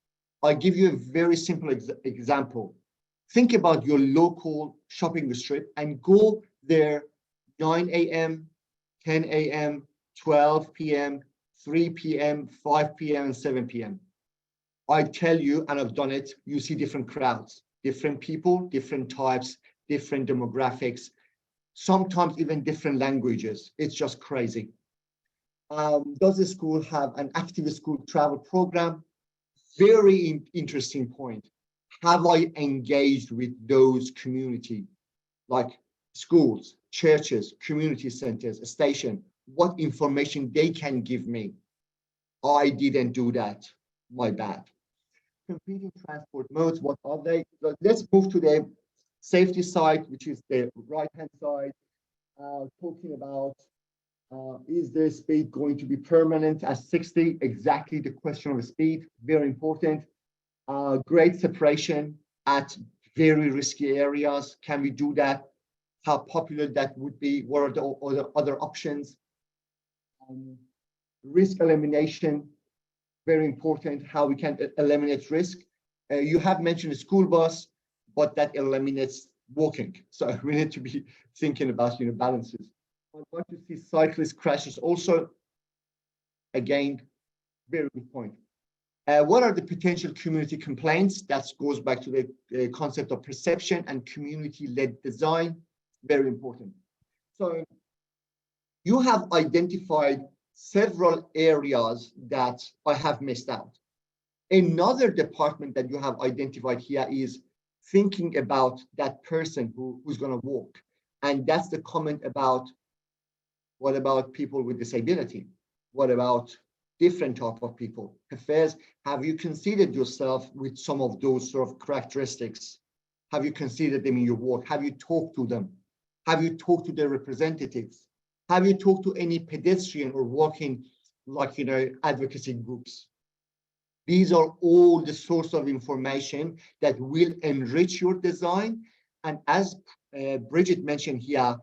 I'll give you a very simple example. Think about your local shopping strip and go there 9 a.m., 10 a.m., 12 p.m., 3 p.m., 5 p.m., and 7 p.m. I tell you, and I've done it, you see different crowds, different people, different types, different demographics, sometimes even different languages. It's just crazy. Does the school have an active school travel program? Very interesting point. Have I engaged with those community, like schools, churches, community centers, a station? What information they can give me? I didn't do that. My bad. Competing transport modes, what are they? Let's move to the safety side, which is the right-hand side. Talking about, is the speed going to be permanent at 60? Exactly the question of speed, very important. Grade separation at very risky areas. Can we do that? How popular that would be? What are the other options? Risk elimination, very important, how we can eliminate risk. You have mentioned a school bus, but that eliminates walking. So we need to be thinking about balances. I want to see cyclist crashes also. Again, very good point. What are the potential community complaints? That goes back to the concept of perception and community-led design, very important. So you have identified several areas that I have missed out. Another department that you have identified here is thinking about that person who's going to walk. And that's the comment about, what about people with disability? What about different type of people? Affairs, have you considered yourself with some of those sort of characteristics? Have you considered them in your work? Have you talked to them? Have you talked to their representatives? Have you talked to any pedestrian or walking, like, advocacy groups? These are all the source of information that will enrich your design. And as Bridget mentioned here,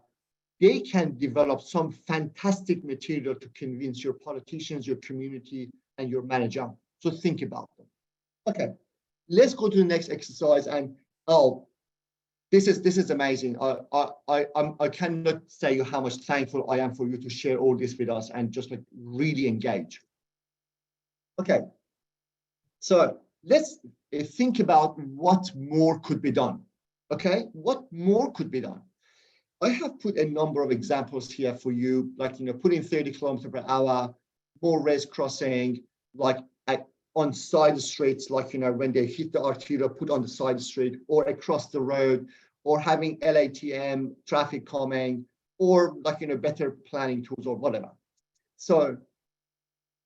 they can develop some fantastic material to convince your politicians, your community, and your manager. So think about them. Okay, let's go to the next exercise. And this is amazing. I cannot say how much thankful I am for you to share all this with us and just like really engage. Okay, so let's think about what more could be done. Okay, what more could be done? I have put a number of examples here for you, like, putting 30 kilometers per hour, more raised crossing, like on side streets, like, when they hit the arterial, put on the side street or across the road, or having LATM traffic calming, or like, better planning tools or whatever. So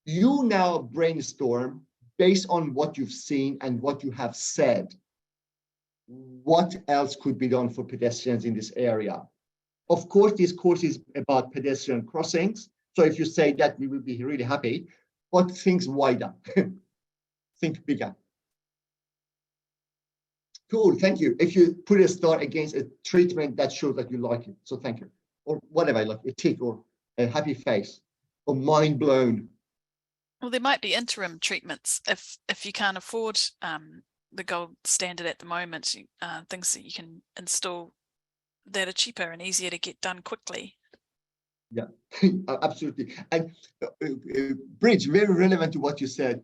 you now brainstorm based on what you've seen and what you have said, what else could be done for pedestrians in this area? Of course, this course is about pedestrian crossings. So if you say that, we will be really happy, but think wider, think bigger. Cool, thank you. If you put a star against a treatment, that shows that you like it. So thank you. Or whatever, like a tick or a happy face or mind blown. Well, there might be interim treatments if you can't afford the gold standard at the moment, things that you can install that are cheaper and easier to get done quickly. Yeah, absolutely. And Bridge, very relevant to what you said.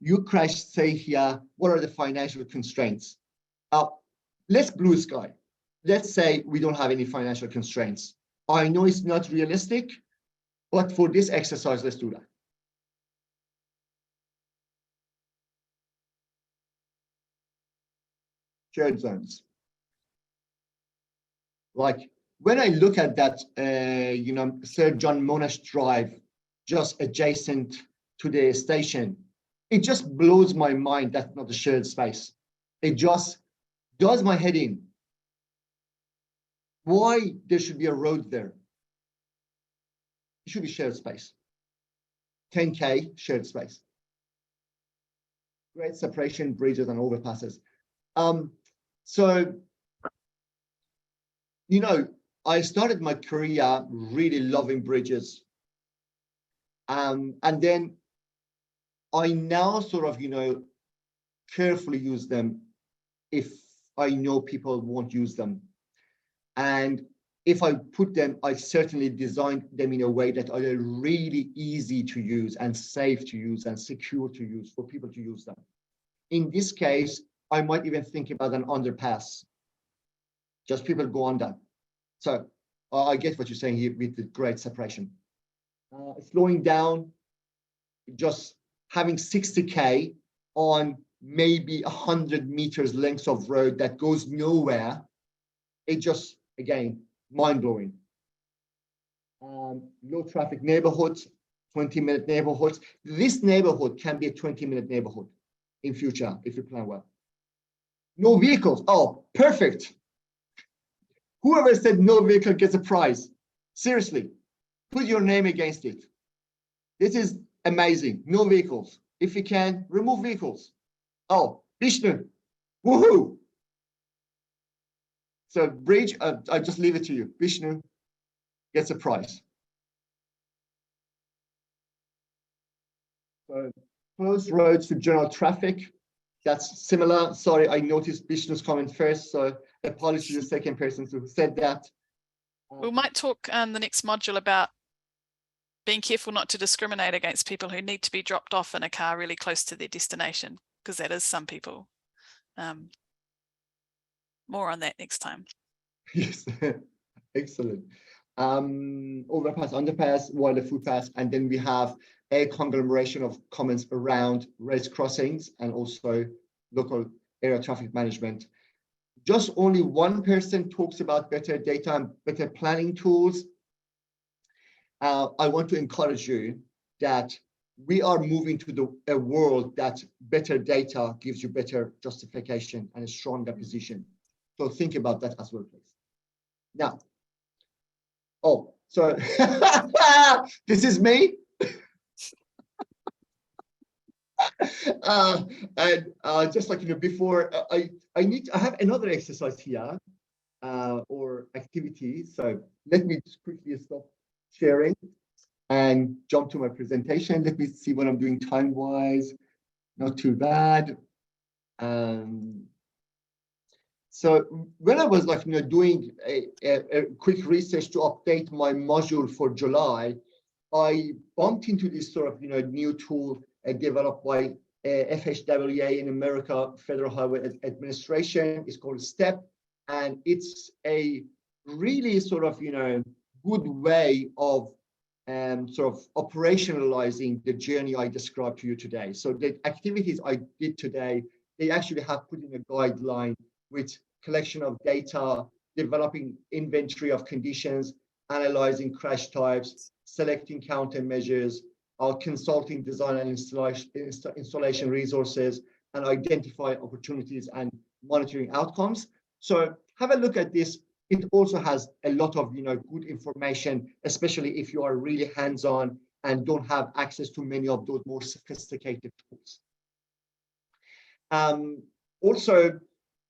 You Crash say here, what are the financial constraints? Let's blue sky. Let's say we don't have any financial constraints. I know it's not realistic, but for this exercise, let's do that. Shared zones. Like when I look at that, Sir John Monash Drive, just adjacent to the station, it just blows my mind that's not a shared space. It just does my head in. Why there should be a road there? It should be shared space. 10K shared space. Great separation, bridges and overpasses. So, I started my career really loving bridges. And then I now sort of, carefully use them if I know people won't use them. And if I put them, I certainly designed them in a way that are really easy to use and safe to use and secure to use for people to use them. In this case, I might even think about an underpass. Just people go under. So I get what you're saying here with the great separation. Slowing down, just having 60K on maybe 100 meters length of road that goes nowhere. It just, again, mind-blowing. Low traffic neighborhoods, 20-minute neighborhoods. This neighborhood can be a 20-minute neighborhood in future if you plan well. No vehicles. Oh, perfect. Whoever said no vehicle gets a prize. Seriously, put your name against it. This is amazing. No vehicles. If you can, remove vehicles. Oh, Vishnu. Woohoo. So Bridge, I just leave it to you. Vishnu gets a prize. So close roads to general traffic. That's similar. Sorry, I noticed Vishnu's comment first, so apologies to the second person who said that. We might talk in the next module about being careful not to discriminate against people who need to be dropped off in a car really close to their destination, because that is some people. More on that next time. Yes, excellent. Overpass, underpass, wireless footpath, and then we have a conglomeration of comments around race crossings and also local area traffic management. Just only one person talks about better data and better planning tools. I want to encourage you that we are moving to a world that better data gives you better justification and a stronger position. So think about that as well, please. Now, so this is me. And just like before, I have another exercise here or activity. So let me just quickly stop sharing and jump to my presentation. Let me see what I'm doing time-wise. Not too bad. So when I was doing a quick research to update my module for July, I bumped into this sort of new tool developed by FHWA in America, Federal Highway Administration. It's called STEP, and it's a really sort of good way of sort of operationalizing the journey I described to you today. So the activities I did today, they actually have put in a guideline with collection of data, developing inventory of conditions, analyzing crash types, selecting countermeasures, consulting design and installation resources, and identify opportunities and monitoring outcomes. So have a look at this. It also has a lot of good information, especially if you are really hands-on and don't have access to many of those more sophisticated tools. Also,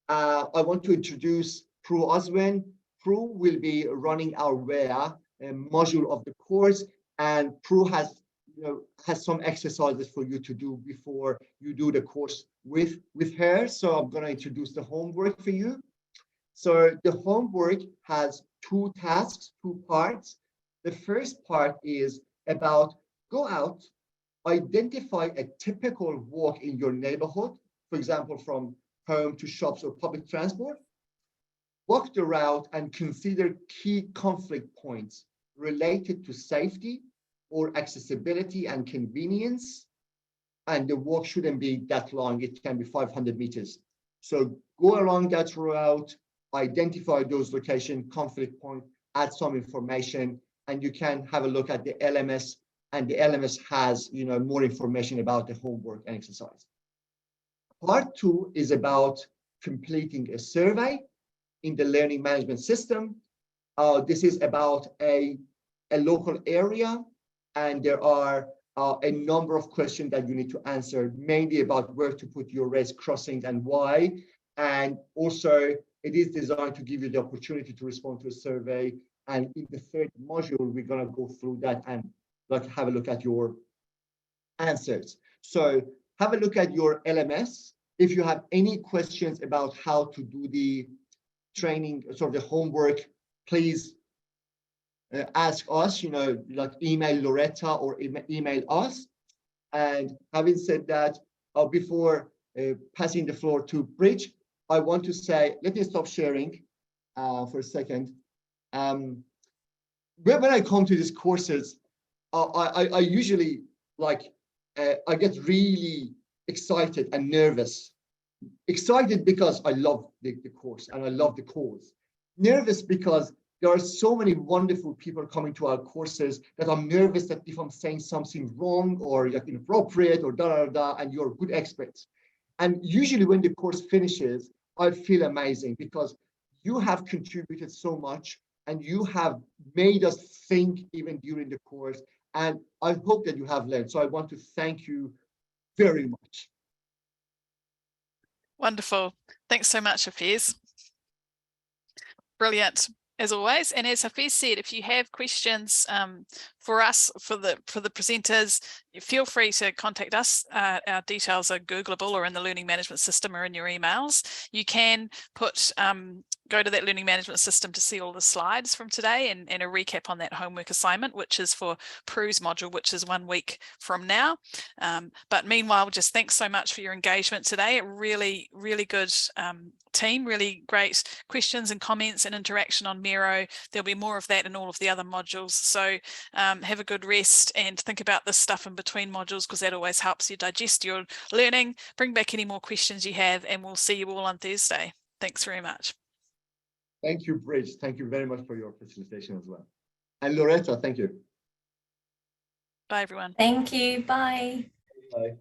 I want to introduce Prue Oswin. Prue will be running our WHERE module of the course, and Prue has some exercises for you to do before you do the course with her. So I'm going to introduce the homework for you. So the homework has two tasks, two parts. The first part is about go out, identify a typical walk in your neighborhood, for example, from home to shops or public transport. Walk the route and consider key conflict points related to safety or accessibility and convenience. And the walk shouldn't be that long. It can be 500 meters. So go along that route, identify those location conflict points, add some information, and you can have a look at the LMS, and the LMS has more information about the homework and exercise. Part 2 is about completing a survey in the learning management system. This is about a local area, and there are a number of questions that you need to answer, mainly about where to put your race crossings and why. And also, it is designed to give you the opportunity to respond to a survey. And in the third module, we're going to go through that and have a look at your answers. So have a look at your LMS. If you have any questions about how to do the training, sort of the homework, please ask us, email Loretta or email us. And having said that, before passing the floor to Bridge, I want to say, let me stop sharing for a second. When I come to these courses, I usually I get really excited and nervous. Excited because I love the course and I love the cause. Nervous because there are so many wonderful people coming to our courses that I'm nervous that if I'm saying something wrong or inappropriate or and you're good experts. And usually when the course finishes, I feel amazing because you have contributed so much and you have made us think even during the course. And I hope that you have learned. So I want to thank you very much. Wonderful. Thanks so much, Hafiz. Brilliant, as always. And as Hafiz said, if you have questions for us, for the presenters, feel free to contact us. Our details are Googleable or in the learning management system or in your emails. You can put go to that learning management system to see all the slides from today and a recap on that homework assignment, which is for Prue's module, which is 1 week from now. But meanwhile, just thanks so much for your engagement today. A really, really good team, really great questions and comments and interaction on Miro. There'll be more of that in all of the other modules. So have a good rest and think about this stuff in between modules, because that always helps you digest your learning. Bring back any more questions you have, and we'll see you all on Thursday. Thanks very much. Thank you, Bridge. Thank you very much for your facilitation as well. And Loretta, thank you. Bye, everyone. Thank you. Bye. Bye.